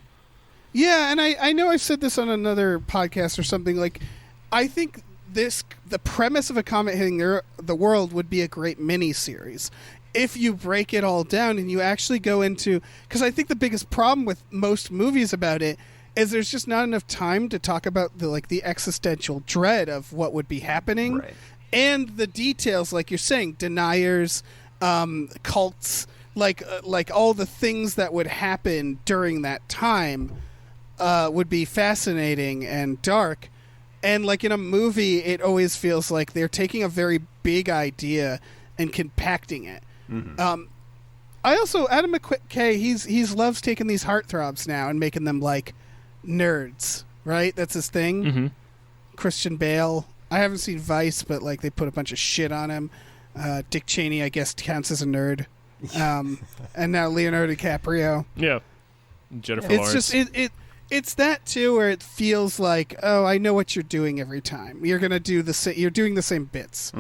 Yeah, and I know I've said this on another podcast or something. Like, I think the premise of a comet hitting the world would be a great mini-series if you break it all down and you actually go into, because I think the biggest problem with most movies about it is there's just not enough time to talk about the existential dread of what would be happening. Right. And the details, like you're saying, deniers, cults, like all the things that would happen during that time would be fascinating and dark. And like in a movie, it always feels like they're taking a very big idea and compacting it. Mm-hmm. I also, Adam McKay, he's loves taking these heartthrobs now and making them like nerds, right? That's his thing. Mm-hmm. Christian Bale. I haven't seen Vice, but like they put a bunch of shit on him. Dick Cheney, I guess, counts as a nerd. And now Leonardo DiCaprio. Yeah, Jennifer Lawrence. It's just it's that too, where it feels like, oh, I know what you're doing every time. You're gonna do you're doing the same bits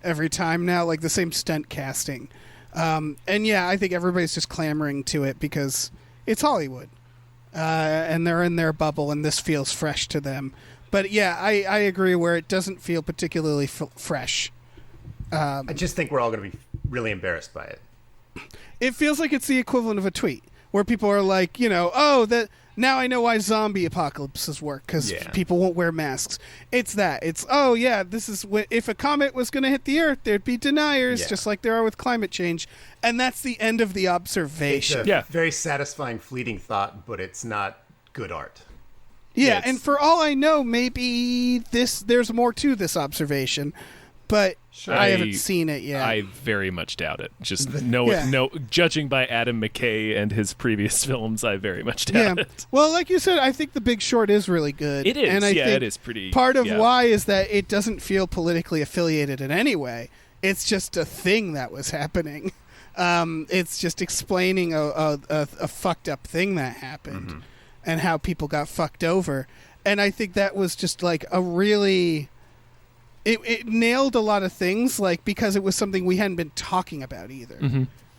every time now, like the same stunt casting. And yeah, I think everybody's just clamoring to it because it's Hollywood, and they're in their bubble, and this feels fresh to them. But yeah, I agree where it doesn't feel particularly fresh. I just think we're all going to be really embarrassed by it. It feels like it's the equivalent of a tweet where people are like, that now I know why zombie apocalypses work because people won't wear masks. It's that. It's, oh yeah, this is if a comet was going to hit the Earth, there'd be deniers, just like there are with climate change, and that's the end of the observation. It's a very satisfying, fleeting thought, but it's not good art. Yeah, and for all I know, maybe there's more to this observation. but Sure. I haven't seen it yet. I very much doubt it. Just judging by Adam McKay and his previous films, I very much doubt it. Well, like you said, I think The Big Short is really good. It is. And I think it is pretty. Part of why is that it doesn't feel politically affiliated in any way. It's just a thing that was happening. It's just explaining a fucked up thing that happened and how people got fucked over. And I think that was just like a really... It nailed a lot of things, like, because it was something we hadn't been talking about either.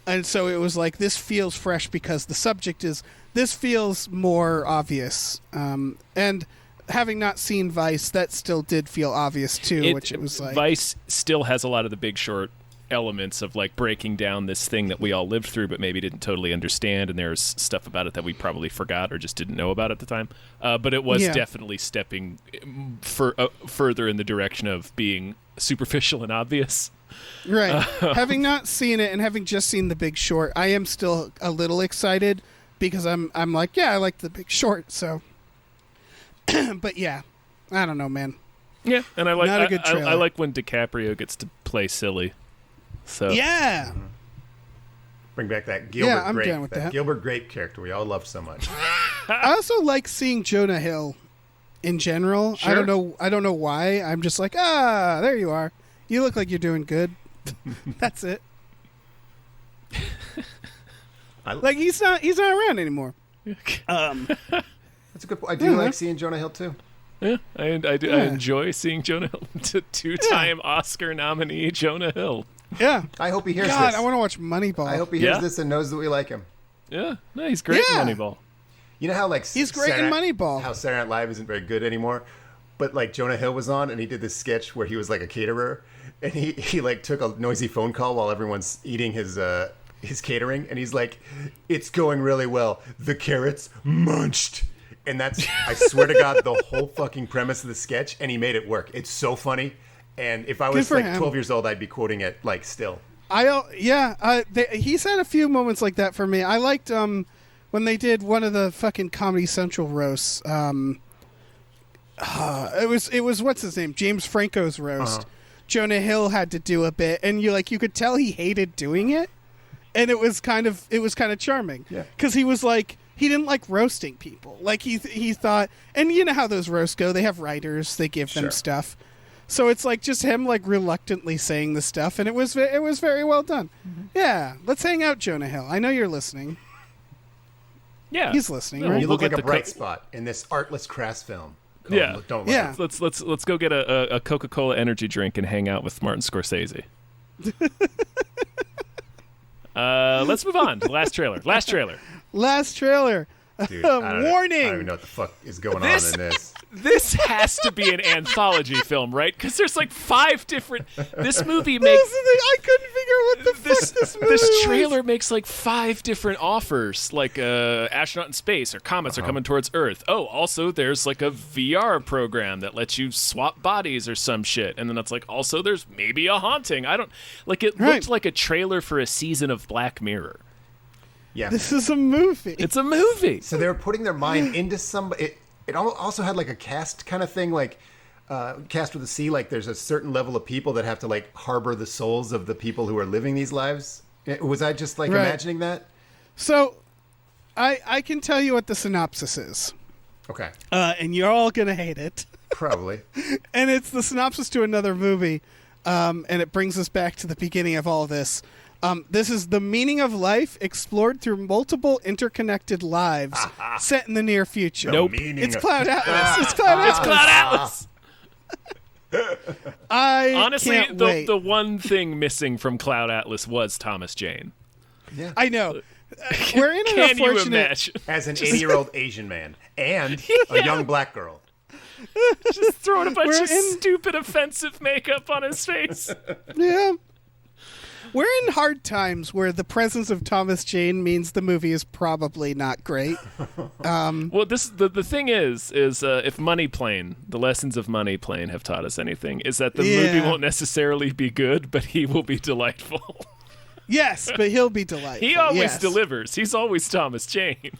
And so it was like, this feels fresh because the subject is... This feels more obvious. And having not seen Vice, that still did feel obvious too, which it was like... Vice still has a lot of The Big Short elements of like breaking down this thing that we all lived through but maybe didn't totally understand, and there's stuff about it that we probably forgot or just didn't know about at the time, but it was definitely stepping further in the direction of being superficial and obvious. Right. Having not seen it and having just seen The Big Short, I am still a little excited because I'm like, yeah, I like The Big Short, so but yeah, I don't know, man. Yeah, and I like Not a good I like when DiCaprio gets to play silly. So yeah, bring back that Gilbert I'm Grape, down with that. Gilbert Grape character we all love so much. I also like seeing Jonah Hill in general. Sure. I don't know why. I'm just like, there you are. You look like you're doing good. That's it. Like he's not around anymore. That's a good point. I do like seeing Jonah Hill too. Yeah, I enjoy seeing Jonah Hill. Two-time Oscar nominee Jonah Hill. Yeah. I hope he hears this. God, I want to watch Moneyball. I hope he hears this and knows that we like him. Yeah, no, he's great in Moneyball. You know how like he's great in Moneyball. How Saturday Night Live isn't very good anymore, but like Jonah Hill was on and he did this sketch where he was like a caterer, and he like took a noisy phone call while everyone's eating his catering, and he's like, "It's going really well. The carrots munched." And that's, I swear to God, the whole fucking premise of the sketch, and he made it work. It's so funny. And if I was like 12 years old, I'd be quoting it like still. He's had a few moments like that for me. I liked when they did one of the fucking Comedy Central roasts. It was what's his name? James Franco's roast. Jonah Hill had to do a bit, and you could tell he hated doing it, and it was kind of charming. Yeah, because he was like. He didn't like roasting people. Like he thought, and you know how those roasts go. They have writers. They give them stuff. So it's like just him like reluctantly saying the stuff, and it was very well done. Yeah, let's hang out, Jonah Hill. I know you're listening. Yeah, he's listening. No, right? You look like a bright spot in this artless crass film. Don't look. Let's go get a Coca-Cola energy drink and hang out with Martin Scorsese. Let's move on. Last trailer. Dude, warning. I don't even know what the fuck is going on in this. This has to be an anthology film, right? Because there's like 5 different... This movie makes... I couldn't figure out what the fuck this movie This trailer makes like 5 different offers, like astronaut in space, or comets are coming towards Earth. Oh, also there's like a VR program that lets you swap bodies or some shit. And then it's like, also there's maybe a haunting. I don't... Like, it looked like a trailer for a season of Black Mirror. Yeah. This is a movie. It's a movie. So they were putting their mind into somebody... It also had like a cast kind of thing, like cast with a C, like there's a certain level of people that have to like harbor the souls of the people who are living these lives. Was I just like imagining that? So I can tell you what the synopsis is. Okay. And you're all going to hate it. Probably. And it's the synopsis to another movie. And it brings us back to the beginning of all of this. This is the meaning of life explored through multiple interconnected lives set in the near future. Nope. It's Cloud Atlas. It's Cloud Atlas. Honestly, can't wait. The one thing missing from Cloud Atlas was Thomas Jane. Yeah. I know. We're in an Can unfortunate... you imagine? As an 80-year-old Asian man and a young black girl. Just throwing a bunch of stupid offensive makeup on his face. Yeah. We're in hard times where the presence of Thomas Jane means the movie is probably not great. Well, the thing is if Money Plane, the lessons of Money Plane have taught us anything, is that the movie won't necessarily be good, but he will be delightful. Yes, but he'll be delightful. He always delivers. He's always Thomas Jane.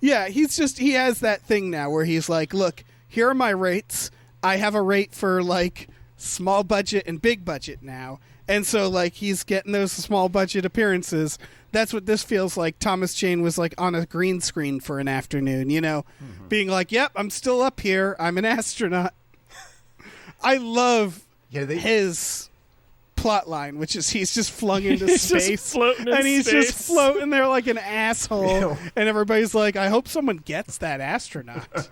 Yeah, he has that thing now where he's like, look, here are my rates. I have a rate for like small budget and big budget now. And so, like, he's getting those small budget appearances. That's what this feels like. Thomas Jane was, like, on a green screen for an afternoon, you know, being like, yep, I'm still up here. I'm an astronaut. I love his plot line, which is he's just flung into space. He's just floating there like an asshole. And everybody's like, I hope someone gets that astronaut.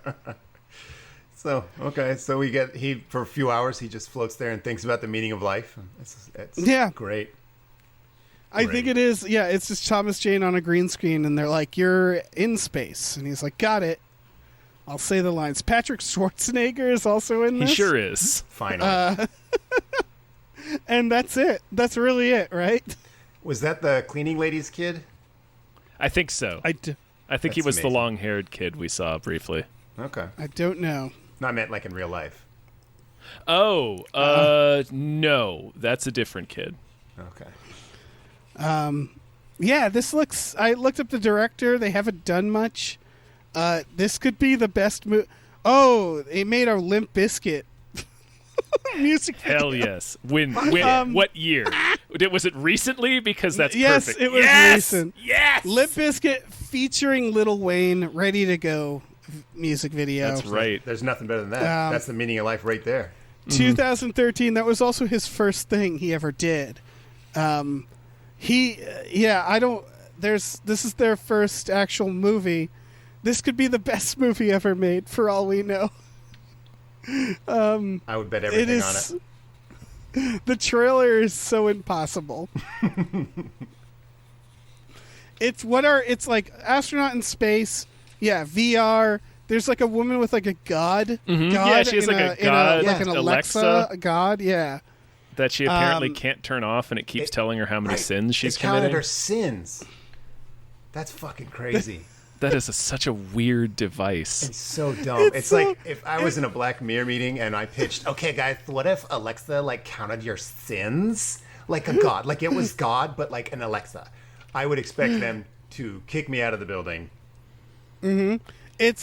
So for a few hours, he just floats there and thinks about the meaning of life. It's great. I think it is. Yeah, it's just Thomas Jane on a green screen, and they're like, you're in space. And he's like, got it. I'll say the lines. Patrick Schwarzenegger is also in this. He sure is. Finally. And that's it. That's really it, right? Was that the cleaning lady's kid? I think so. I think he was amazing. The long-haired kid we saw briefly. Okay. I don't know. No, I meant like in real life. Oh, no. That's a different kid. Okay. Yeah, this looks... I looked up the director. They haven't done much. This could be the best movie... Oh, they made a Limp Bizkit music video. Hell yes. When what year? Was it recently? Because that's perfect. Yes, it was recent. Yes! Limp Bizkit featuring Lil Wayne, Ready to Go music video. That's right. There's nothing better than that. That's the meaning of life right there. 2013, that was also his first thing he ever did. This is their first actual movie. This could be the best movie ever made, for all we know. I would bet everything on it. The trailer is so impossible. It's like astronaut in space. Yeah, VR. There's like a woman with like a god. Mm-hmm. Yeah, she has like a god, like an Alexa god. Yeah. That she apparently can't turn off, and it keeps telling her how many sins she's committing. Counted her sins. That's fucking crazy. That is such a weird device. It's so dumb. It's like if I was in a Black Mirror meeting and I pitched, okay, guys, what if Alexa like counted your sins like a god, like it was God, but like an Alexa? I would expect them to kick me out of the building. Mm-hmm. It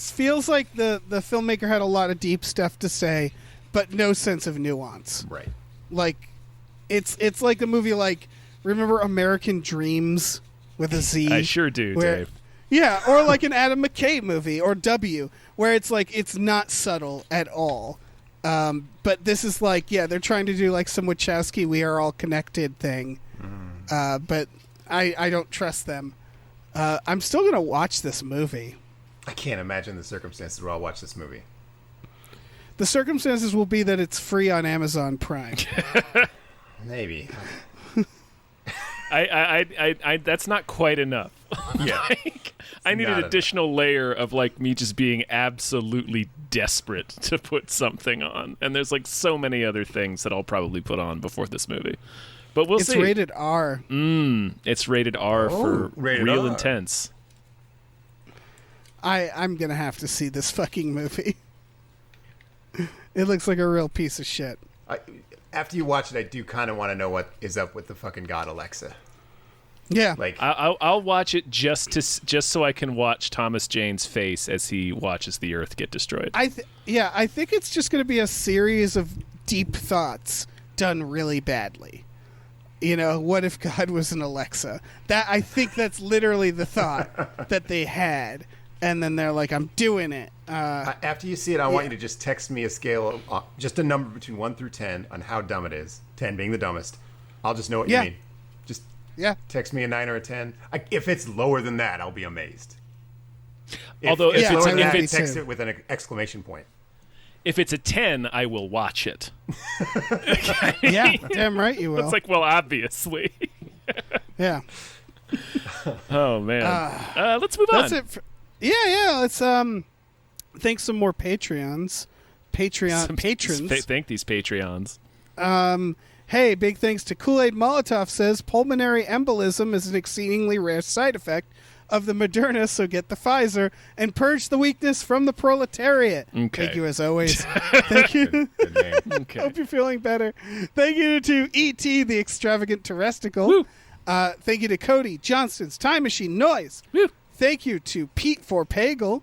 feels like the filmmaker had a lot of deep stuff to say, but no sense of nuance. Right. Like, it's like a movie like. Remember American Dreams with a Z? I sure do, Dave. Yeah, or like an Adam McKay movie, or W, where it's like it's not subtle at all. But this is like, yeah, they're trying to do like some Wachowski We Are All Connected thing. But I don't trust them. I'm still going to watch this movie. I can't imagine the circumstances where I'll watch this movie. The circumstances will be that it's free on Amazon Prime. Maybe. I that's not quite enough. Yeah. I need an additional layer of like me just being absolutely desperate to put something on. And there's like so many other things that I'll probably put on before this movie. But we'll see. It's rated R. It's rated R for real R. intense. I'm going to have to see this fucking movie. It looks like a real piece of shit. After you watch it, I do kind of want to know what is up with the fucking god Alexa. Yeah, like I'll watch it just so I can watch Thomas Jane's face as he watches the Earth get destroyed. I think it's just going to be a series of deep thoughts done really badly. You know, what if God was an Alexa? I think that's literally the thought that they had, and then they're like, "I'm doing it." After you see it, I want you to just text me a scale, just a number between 1 through 10 on how dumb it is. 10 being the dumbest. I'll just know what you mean. Just text me a 9 or a 10. If it's lower than that, I'll be amazed. Although if it's lower than that, text too. it with an exclamation point. If it's a 10, I will watch it. Yeah, damn right you will. It's like, well, obviously. Yeah. Oh man. Let's move on. That's it. Yeah. Let's thank some more patrons. Patrons. Thank these Patreons. Hey, big thanks to Kool-Aid Molotov says pulmonary embolism is an exceedingly rare side effect of the Moderna, so get the Pfizer and purge the weakness from the proletariat. Okay. Thank you as always. Thank you. Good name. Okay. Hope you're feeling better. Thank you to E.T. the Extravagant Terresticle. Woo. Thank you to Cody, Johnston's Time Machine Noise. Woo. Thank you to Pete for Pagel.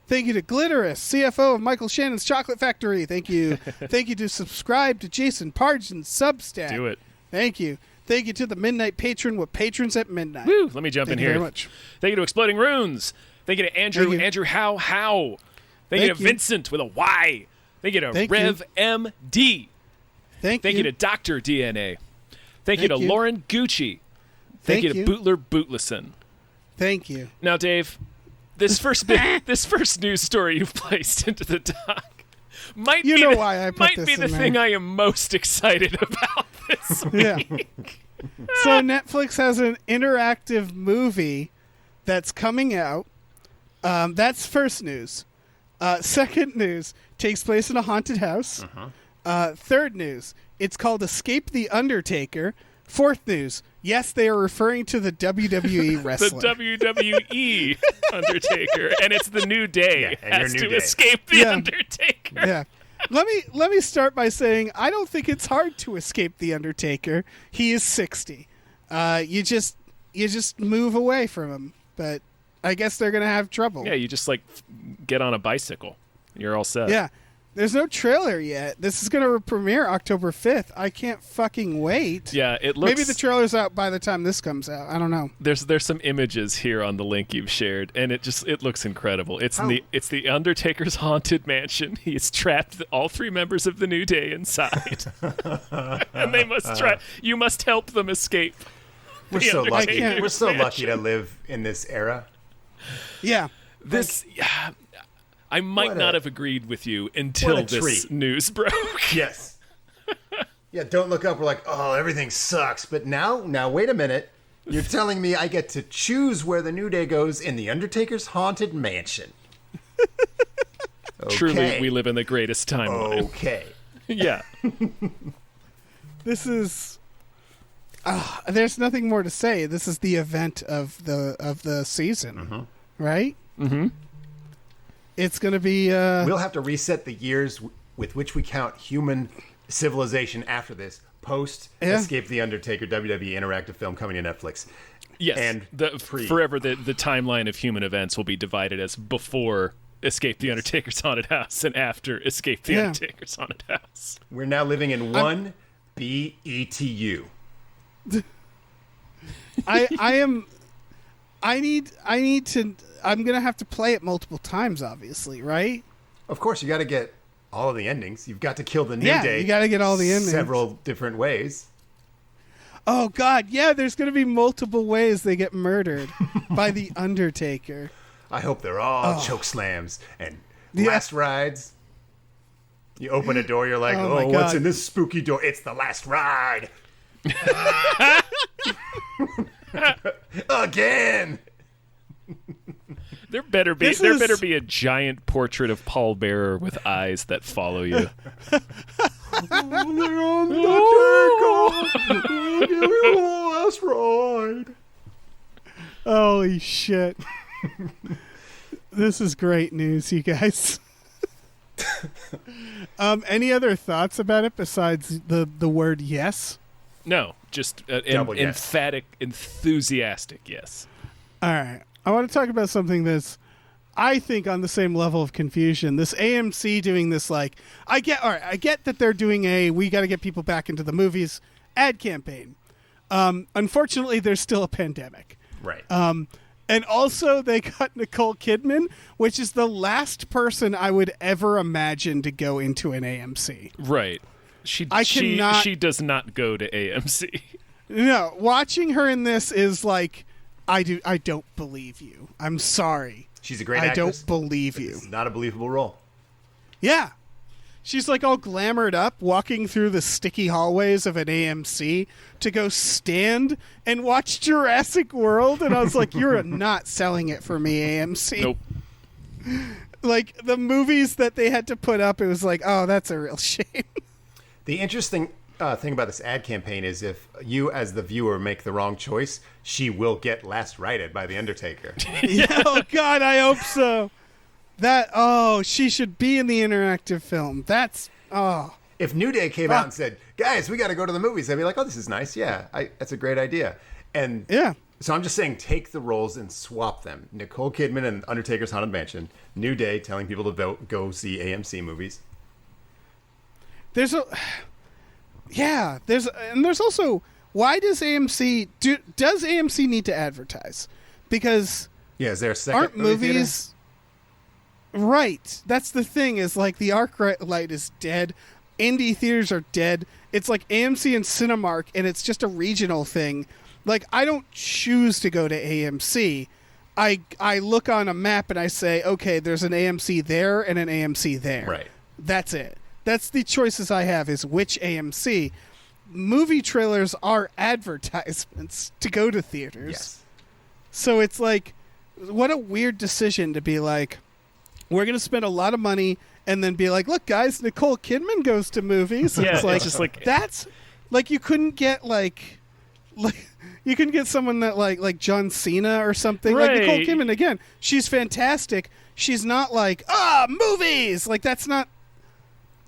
Thank you to Glitterous, CFO of Michael Shannon's Chocolate Factory. Thank you. Thank you to subscribe to Jason Pargin's Substack. Do it. Thank you. Thank you to the Midnight Patron with patrons at midnight. Woo! Let me jump in here. Thank you very much. Thank you to Exploding Runes. Thank you to Andrew. Thank you. Andrew How. Thank you to Vincent with a Y. Thank you to Rev MD. Thank you to Dr. DNA. Thank you to Lauren Gucci. Thank you to Bootler Bootlesson. Thank you. Now, Dave, this first news story you've placed into the doc might be the thing I am most excited about this week. Yeah. So Netflix has an interactive movie that's coming out. That's first news. Second news, takes place in a haunted house. Third news, it's called Escape the Undertaker. Fourth news, yes, they are referring to the WWE wrestler. The WWE Undertaker, and it's the New Day has to escape the Undertaker. Yeah. Let me start by saying I don't think it's hard to escape the Undertaker. He is 60. You just move away from him, but I guess they're gonna have trouble. Yeah, you just get on a bicycle. You're all set. Yeah. There's no trailer yet. This is going to premiere October 5th. I can't fucking wait. Yeah, it looks... Maybe the trailer's out by the time this comes out. I don't know. There's some images here on the link you've shared, and it looks incredible. It's the Undertaker's haunted mansion. He's trapped all three members of the New Day inside, and they must try. You must help them escape. We're so lucky. We're so lucky to live in this era. Yeah. I might not have agreed with you until this news broke. Yes. Yeah, don't look up. We're like, oh, everything sucks. But now, wait a minute. You're telling me I get to choose where the New Day goes in the Undertaker's haunted mansion. Okay. Truly, we live in the greatest timeline. Okay. Yeah. This is... there's nothing more to say. This is the event of the season, right? Mm-hmm. It's going to be... We'll have to reset the years with which we count human civilization after this. Escape the Undertaker WWE interactive film coming to Netflix. Yes. And forever the timeline of human events will be divided as before Escape the Undertaker's haunted house and after Escape the Undertaker's haunted house. We're now living in one BETU. I'm going to have to play it multiple times, obviously, right? Of course, you got to get all of the endings. You've got to kill the New Day. You got to get all the endings. Several different ways. Oh, God. Yeah, there's going to be multiple ways they get murdered by the Undertaker. I hope they're all choke slams and last rides. You open a door, you're like, what's in this spooky door? It's the last ride. Again. There better be a giant portrait of Paul Bearer with eyes that follow you. Last ride. Holy shit. This is great news, you guys. Any other thoughts about it besides the word yes? No, just emphatic, enthusiastic yes. All right. I want to talk about something that's, I think, on the same level of confusion. This AMC doing this, I get that they're doing we got to get people back into the movies ad campaign. Unfortunately, there's still a pandemic. Right. And also, they got Nicole Kidman, which is the last person I would ever imagine to go into an AMC. Right. She does not go to AMC. No, watching her in this is like, I don't believe you. I'm sorry. She's a great actress. I don't believe you. It's not a believable role. Yeah. She's like all glamored up, walking through the sticky hallways of an AMC to go stand and watch Jurassic World. And I was like, you're not selling it for me, AMC. Nope. Like, the movies that they had to put up, it was like, oh, that's a real shame. The interesting thing about this ad campaign is if you, as the viewer, make the wrong choice, she will get last righted by The Undertaker. Yeah, oh, God, I hope so. She should be in the interactive film. If New Day came out and said, guys, we got to go to the movies, I'd be like, oh, this is nice. Yeah, that's a great idea. And So I'm just saying, take the roles and swap them. Nicole Kidman and Undertaker's Haunted Mansion. New Day telling people to go see AMC movies. There's also, why does AMC does AMC need to advertise? Because is there a second aren't movies theater? Right? That's the thing. Is like the ArcLight is dead. Indie theaters are dead. It's like AMC and Cinemark, and it's just a regional thing. Like, I don't choose to go to AMC. I look on a map and I say, okay, there's an AMC there and an AMC there. Right. That's it. That's the choices I have, is which AMC. Movie trailers are advertisements to go to theaters. Yes. So it's like, what a weird decision to be like, we're going to spend a lot of money and then be like, look, guys, Nicole Kidman goes to movies. Yeah, it's like, it's just like, that's like, you couldn't get you can get someone that like John Cena or something. Right. Like Nicole Kidman, again, she's fantastic. She's not like, movies. Like, that's not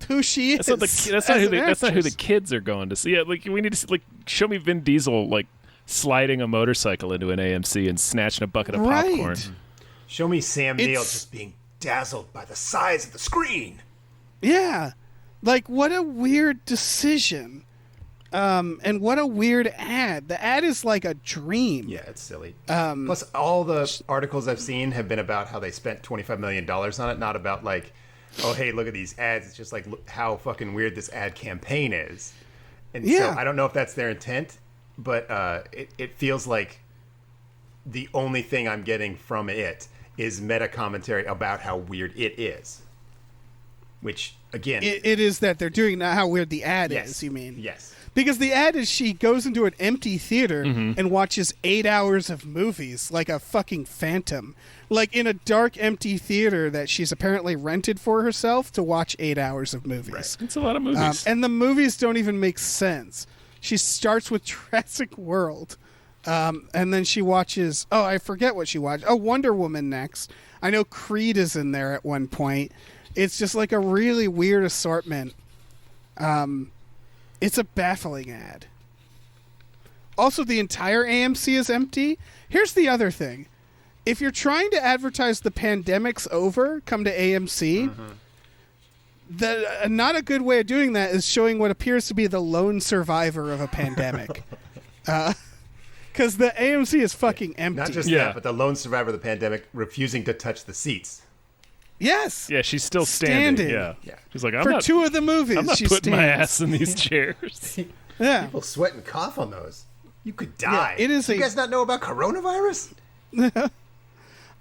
who she is. That's not who the kids are going to see. Yeah, like, we need to see, like, show me Vin Diesel like sliding a motorcycle into an AMC and snatching a bucket of popcorn. Show me Sam Neill just being dazzled by the size of the screen. Yeah. Like, what a weird decision. And what a weird ad. The ad is like a dream. Yeah, it's silly. Plus, all the articles I've seen have been about how they spent $25 million on it, not about like, oh, hey, look at these ads. It's just like, look how fucking weird this ad campaign is. And so I don't know if that's their intent, but it feels like the only thing I'm getting from it is meta commentary about how weird it is. Which, again... It is that they're doing how weird the ad is, you mean? Yes. Because the ad is she goes into an empty theater and watches 8 hours of movies like a fucking phantom. Like, in a dark, empty theater that she's apparently rented for herself to watch 8 hours of movies. Right. It's a lot of movies. And the movies don't even make sense. She starts with Jurassic World. And then she watches... Oh, I forget what she watched. Oh, Wonder Woman next. I know Creed is in there at one point. It's just like a really weird assortment. It's a baffling ad. Also, the entire AMC is empty. Here's the other thing. If you're trying to advertise the pandemic's over, come to AMC. Not a good way of doing that is showing what appears to be the lone survivor of a pandemic. Because the AMC is fucking empty. Not just that, but the lone survivor of the pandemic refusing to touch the seats. Yes. Yeah, she's still standing. Yeah. She's like, For two of the movies, I'm not she putting my stands. ass in these chairs. Yeah. People sweat and cough on those. You could die. Yeah, it is you guys not know about coronavirus?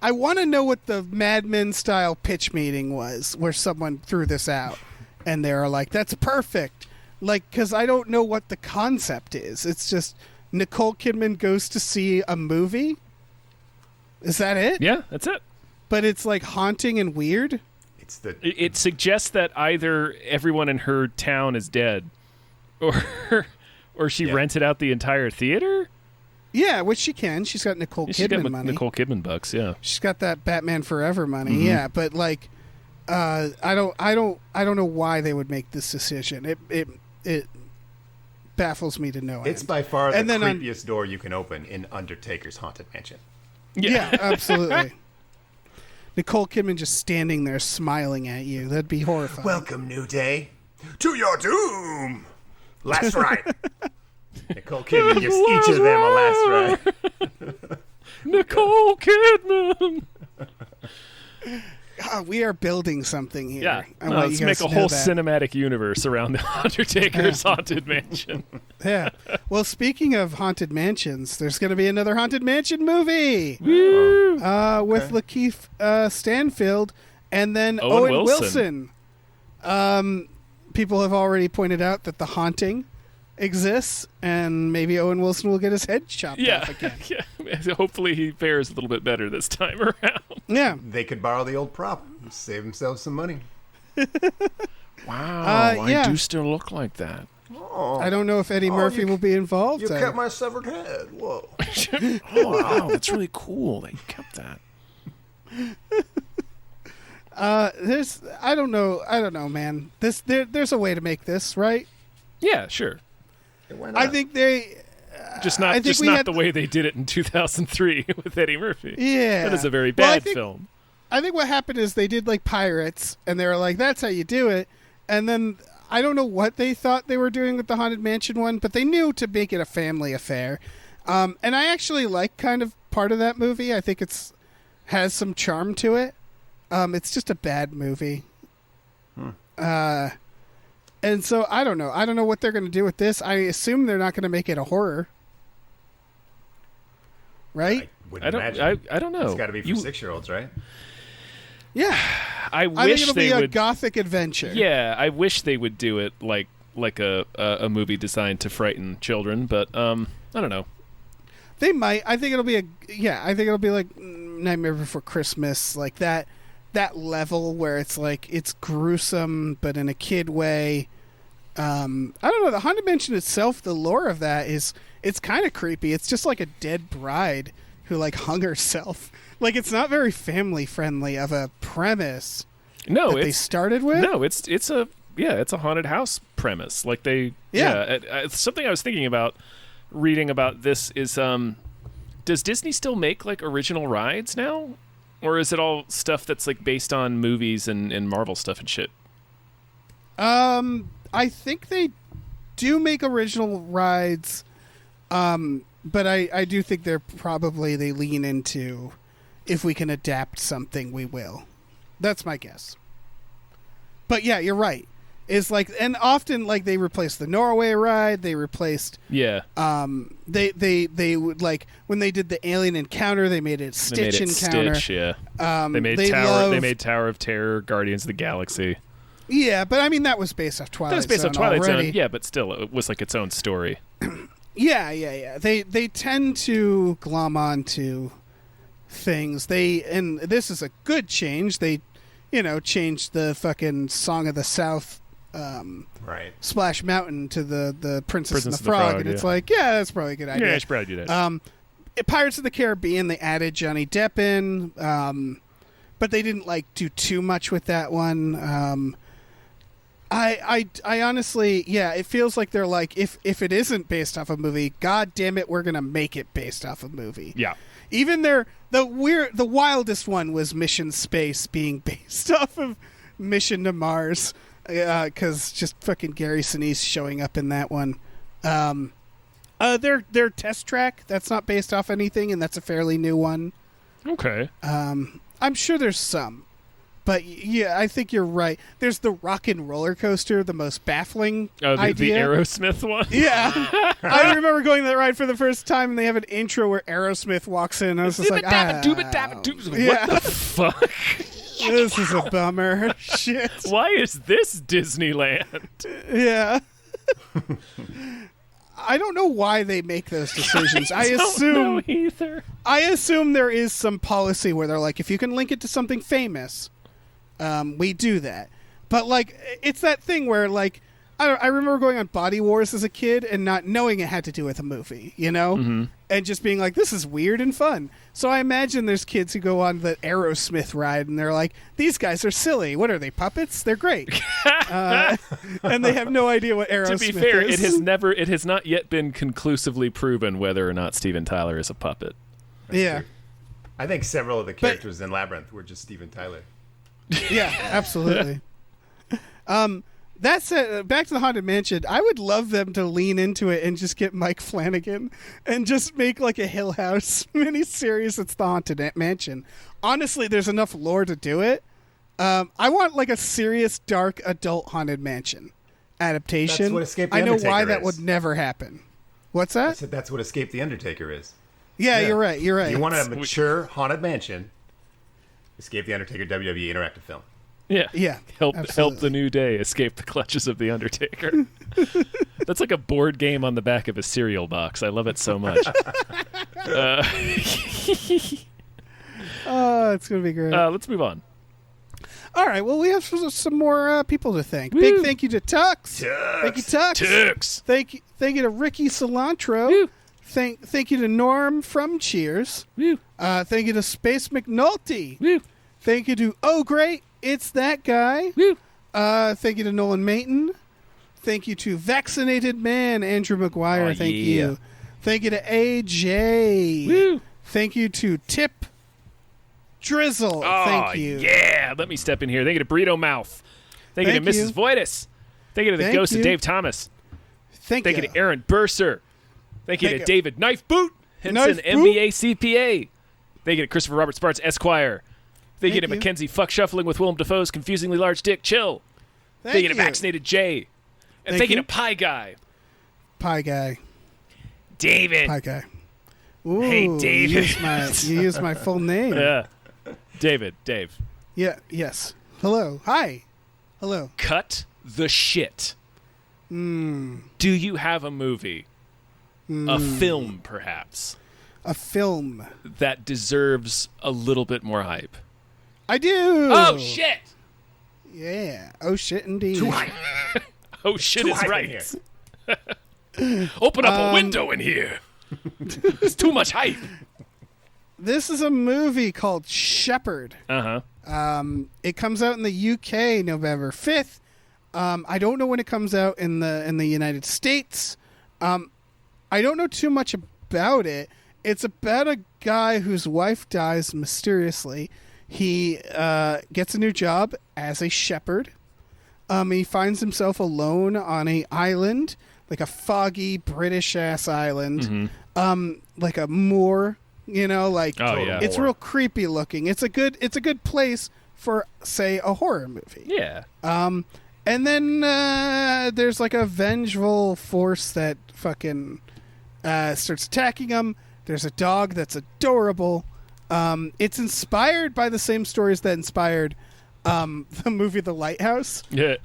I want to know what the Mad Men style pitch meeting was, where someone threw this out, and they were like, "That's perfect." Like, because I don't know what the concept is. It's just Nicole Kidman goes to see a movie. Is that it? Yeah, that's it. But it's like haunting and weird. It suggests that either everyone in her town is dead, or she rented out the entire theater. Yeah, which she can. She's got Nicole Kidman money. Nicole Kidman bucks. Yeah, she's got that Batman Forever money. Yeah, but like, I don't know why they would make this decision. It baffles me to no end. It's by far the creepiest door you can open in Undertaker's Haunted Mansion. Yeah, absolutely. Nicole Kidman just standing there smiling at you. That'd be horrifying. Welcome, New Day, to your doom. Last ride. Nicole Kidman gives each of them a last ride. Nicole Kidman. God, we are building something here. Yeah, let's make a whole cinematic universe around the Undertaker's Haunted Mansion. Yeah. Well, speaking of haunted mansions, there's going to be another Haunted Mansion movie with Lakeith Stanfield and then Owen Wilson. People have already pointed out that The Haunting exists, and maybe Owen Wilson will get his head chopped off again. Yeah. Hopefully he fares a little bit better this time around. Yeah. They could borrow the old prop and save themselves some money. Wow. I do still look like that. Oh. I don't know if Eddie Murphy will be involved. You kept my severed head. Whoa. Wow, that's really cool that you kept that. I don't know, man. There's a way to make this, right? Yeah, sure. Why not? I think they Just not the way they did it in 2003 with Eddie Murphy. Yeah. That is a very bad film. I think what happened is they did like Pirates, and they were like, that's how you do it. And then I don't know what they thought they were doing with the Haunted Mansion one, but they knew to make it a family affair. And I actually like kind of part of that movie. I think has some charm to it. It's just a bad movie. And so I don't know. I don't know what they're going to do with this. I assume they're not going to make it a horror. Right? I don't know. It's got to be for 6-year-olds, right? Yeah. I think wish it'll they be a would gothic adventure. Yeah, I wish they would do it like a movie designed to frighten children, but I don't know. They might. I think it'll be like Nightmare Before Christmas, like that level where it's like it's gruesome but in a kid way. I don't know. The Haunted Mansion itself, the lore of that it's kind of creepy. It's just like a dead bride who like hung herself. Like it's not very family friendly of a premise. No, they started with. No, it's a haunted house premise. Like it's something I was thinking about reading about this is does Disney still make like original rides now, or is it all stuff that's like based on movies and Marvel stuff and shit? I think they do make original rides, but I do think they lean into, if we can adapt something, we will. That's my guess. But yeah, you're right. Is like, and often like they replaced the Norway ride. They replaced. Yeah. They would like when they did the Alien Encounter. They made it Stitch Encounter. Stitch, yeah. They made Tower of Terror, Guardians of the Galaxy. Yeah, but I mean that was based off Twilight Zone already. Yeah, but still, it was like its own story. Yeah. They tend to glom onto things. And this is a good change. They, changed the fucking Song of the South. Right. Splash Mountain to the Princess and the Frog, and it's like, yeah, that's probably a good idea. Yeah, I should probably do that. Pirates of the Caribbean, they added Johnny Depp in, but they didn't like do too much with that one. I honestly, yeah, it feels like they're like, if it isn't based off a movie, god damn it, we're gonna make it based off a movie. Yeah. Even the wildest one was Mission Space being based off of Mission to Mars. Because just fucking Gary Sinise showing up in that one. Their Test Track, that's not based off anything, and that's a fairly new one. Okay. I'm sure there's some. But yeah, I think you're right. There's the Rock and Roller Coaster, the most baffling idea. The Aerosmith one? Yeah. I remember going to that ride for the first time, and they have an intro where Aerosmith walks in, and I was just like, what the fuck? This is a bummer. Shit. Why is this Disneyland? Yeah. I don't know why they make those decisions. I don't know either. I assume there is some policy where they're like, if you can link it to something famous, we do that. But like, it's that thing where like, I remember going on Body Wars as a kid and not knowing it had to do with a movie, Mm-hmm. and just being like, this is weird and fun. So I imagine there's kids who go on the Aerosmith ride and they're like, these guys are silly. What are they, puppets? They're great. And they have no idea what Aerosmith is. To be fair, it has not yet been conclusively proven whether or not Steven Tyler is a puppet. That's true. I think several of the characters in Labyrinth were just Steven Tyler. Yeah, absolutely. That said, back to the Haunted Mansion, I would love them to lean into it and just get Mike Flanagan and just make like a Hill House miniseries that's the Haunted Mansion. Honestly, there's enough lore to do it. I want like a serious, dark, adult Haunted Mansion adaptation. That's what Escape the I know Undertaker why that is. would never happen. What's that? I said that's what Escape the Undertaker is. Yeah, you're right. You want a mature Haunted Mansion, Escape the Undertaker WWE interactive film. Yeah. Help the New Day escape the clutches of the Undertaker. That's like a board game on the back of a cereal box. I love it so much. Oh, it's going to be great. Let's move on. All right. Well, we have some more people to thank. Woo. Big thank you to Tux. Thank you, Tux. Tux. Thank you to Ricky Cilantro. Woo. Thank you to Norm from Cheers. Woo. Thank you to Space McNulty. Woo. Thank you to Oh Great, It's That Guy. Woo. Thank you to Nolan Mayton. Thank you to Vaccinated Man, Andrew McGuire. Thank you. Thank you to AJ. Woo. Thank you to Tip Drizzle. Oh, Thank you. Yeah, let me step in here. Thank you to Burrito Mouth. Thank you to Thank Mrs. you. Voidis. Thank you to the Thank ghost you. of Dave Thomas. Thank you to Aaron Burser. Thank you Thank to you. David Knife Boot Henson, Knife MBA CPA. Thank you to Christopher Robert Sparks, Esquire. Thank you to Thank you. Mackenzie Fuck Shuffling with Willem Dafoe's confusingly large dick. Chill. Thank you to Vaccinated Jay. And thank you to Pie Guy. Pie Guy. David. Pie Guy. Ooh, Hey, David. You used my full name. Yeah. Dave. Yeah. Yes. Hello. Hi. Hello. Cut the shit. Do you have a movie, a film perhaps, A film. that deserves a little bit more hype? I do. Oh, shit. Yeah. Oh shit, indeed. Too hype. Oh, shit Too is hype in right. here. Open up a window in here. It's too much hype. This is a movie called Shepherd. Uh-huh. It comes out in the UK November 5th. I don't know when it comes out in the United States. I don't know too much about it. It's about a guy whose wife dies mysteriously. He gets a new job as a shepherd. He finds himself alone on a island, like a foggy British-ass island, like a moor. You know, like it's real creepy looking. It's a good place for, say, a horror movie. Yeah. And then there's like a vengeful force that fucking starts attacking him. There's a dog that's adorable. It's inspired by the same stories that inspired the movie The Lighthouse. Yeah.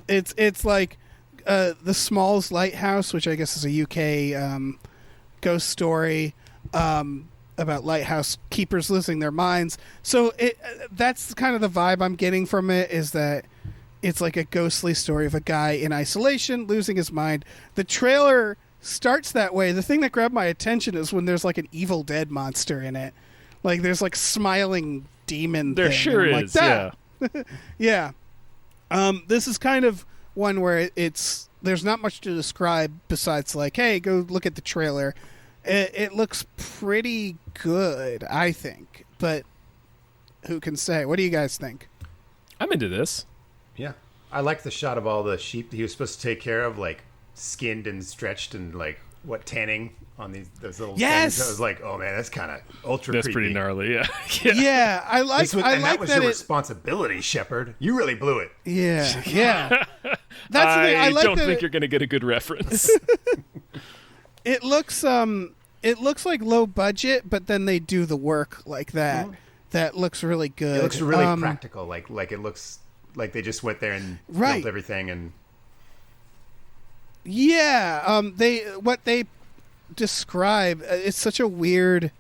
It's like The Smalls Lighthouse, which I guess is a UK ghost story about lighthouse keepers losing their minds. So that's kind of the vibe I'm getting from it, is that it's like a ghostly story of a guy in isolation losing his mind. The trailer starts that way. The thing that grabbed my attention is when there's like an Evil Dead monster in it. Like there's like smiling demon There thing. sure And I'm is, like, yeah. This is kind of one where there's not much to describe besides like, hey, go look at the trailer. It looks pretty good, I think. But who can say? What do you guys think? I'm into this. Yeah. I like the shot of all the sheep that he was supposed to take care of, like skinned and stretched and like tanning on those little things. I was like, oh man, that's kind of ultra That's creepy. pretty gnarly, yeah. Yeah, I like that was your it. responsibility, Shepherd. You really blew it. Yeah, yeah. That's the thing. I like don't that think you're going to get a good reference. it looks like low budget, but then they do the work like that. That looks really good. It looks really practical. Like it looks like they just went there and built everything. And yeah, what they describe, it's such a weird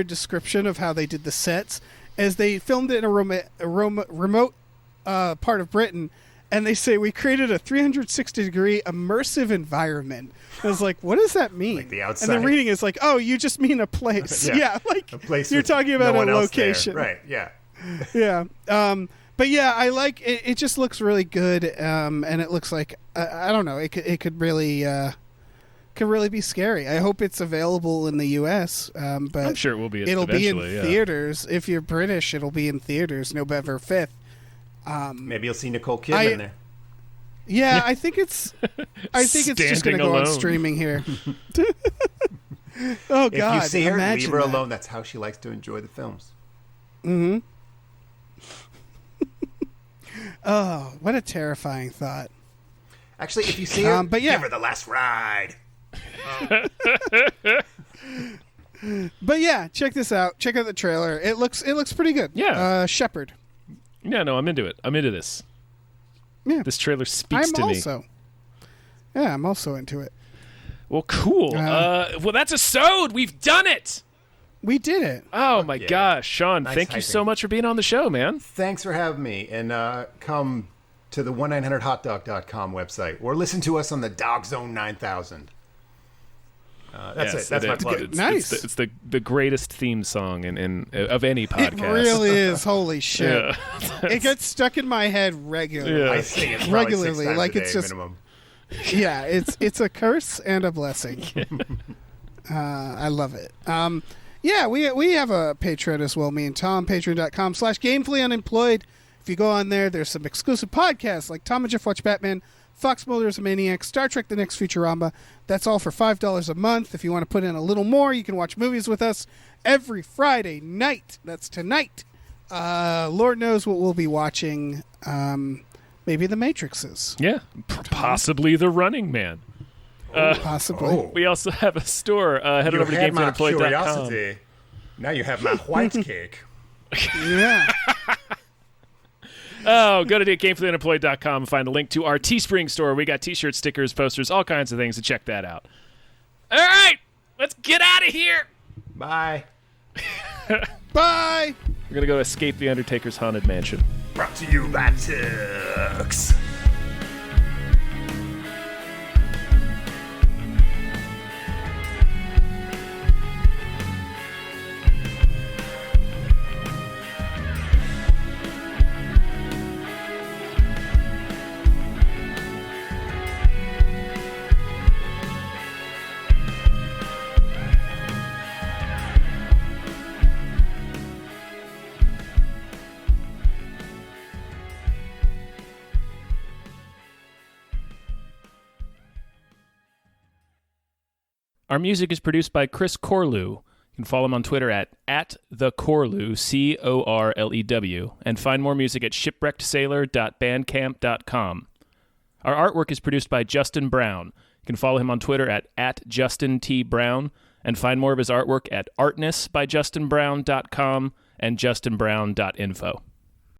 description of how they did the sets, as they filmed it in a remote part of Britain, and they say we created a 360-degree immersive environment. I was like, what does that mean? Like the outside. And the reading is like, oh, you just mean a place. Yeah, like a place you're talking about no a one else location, there. Right? Yeah. Yeah. But yeah, I like it. It just looks really good, and it looks like I don't know. It could really be scary. I hope it's available in the U.S. But I'm sure it will be. It'll be in yeah. theaters. If you're British, it'll be in theaters November 5th. Maybe you'll see Nicole Kidman there. Yeah, I think it's just going to go on streaming here. Oh God! If you see her, imagine leave her that. alone. That's how she likes to enjoy the films. Mm-hmm. Oh, what a terrifying thought. Actually, if you see her, but yeah. give her the last ride. But yeah, check this out. Check out the trailer. It looks pretty good. Yeah. Shepherd. Yeah, no, I'm into it. I'm into this. Yeah. This trailer speaks to me. Yeah, I'm also into it. Well, cool. Well, that's a sode. We've done it. We did it. Oh, my gosh. Sean, Nice thank you so much for being on the show, man. Thanks for having me. And come to the 1-900hotdog.com website or listen to us on the Dog Zone 9000. That's Yes, it. That's my plug. Nice. It's the greatest theme song of any podcast. It really is. Holy shit. Yeah. It gets stuck in my head regularly. Yeah. I sing it probably Regularly, 6 times like a it's day just- minimum. Yeah, it's a curse and a blessing. I love it. Yeah, we have a Patreon as well, me and Tom, patreon.com/gamefullyunemployed. If you go on there, there's some exclusive podcasts like Tom and Jeff Watch Batman, Fox Mulder's a Maniac, Star Trek The Next Futurama. That's all for $5 a month. If you want to put in a little more, you can watch movies with us every Friday night. That's tonight. Lord knows what we'll be watching. Maybe The Matrixes. Yeah, possibly The Running Man. Possibly. We also have a store. Head on over to gamefullyunemployed.com. Now you have my white cake. Yeah. Oh, go to gamefullyunemployed.com and find a link to our Teespring store. We got t-shirts, stickers, posters, all kinds of things, to check that out. All right, let's get out of here. Bye. Bye. We're going to go escape the Undertaker's haunted mansion. Brought to you by Tux. Our music is produced by Chris Corlew. You can follow him on Twitter at @thecorlew, Corlew, and find more music at shipwreckedsailor.bandcamp.com. Our artwork is produced by Justin Brown. You can follow him on Twitter at @JustinTBrown, and find more of his artwork at artnessbyjustinbrown.com and justinbrown.info.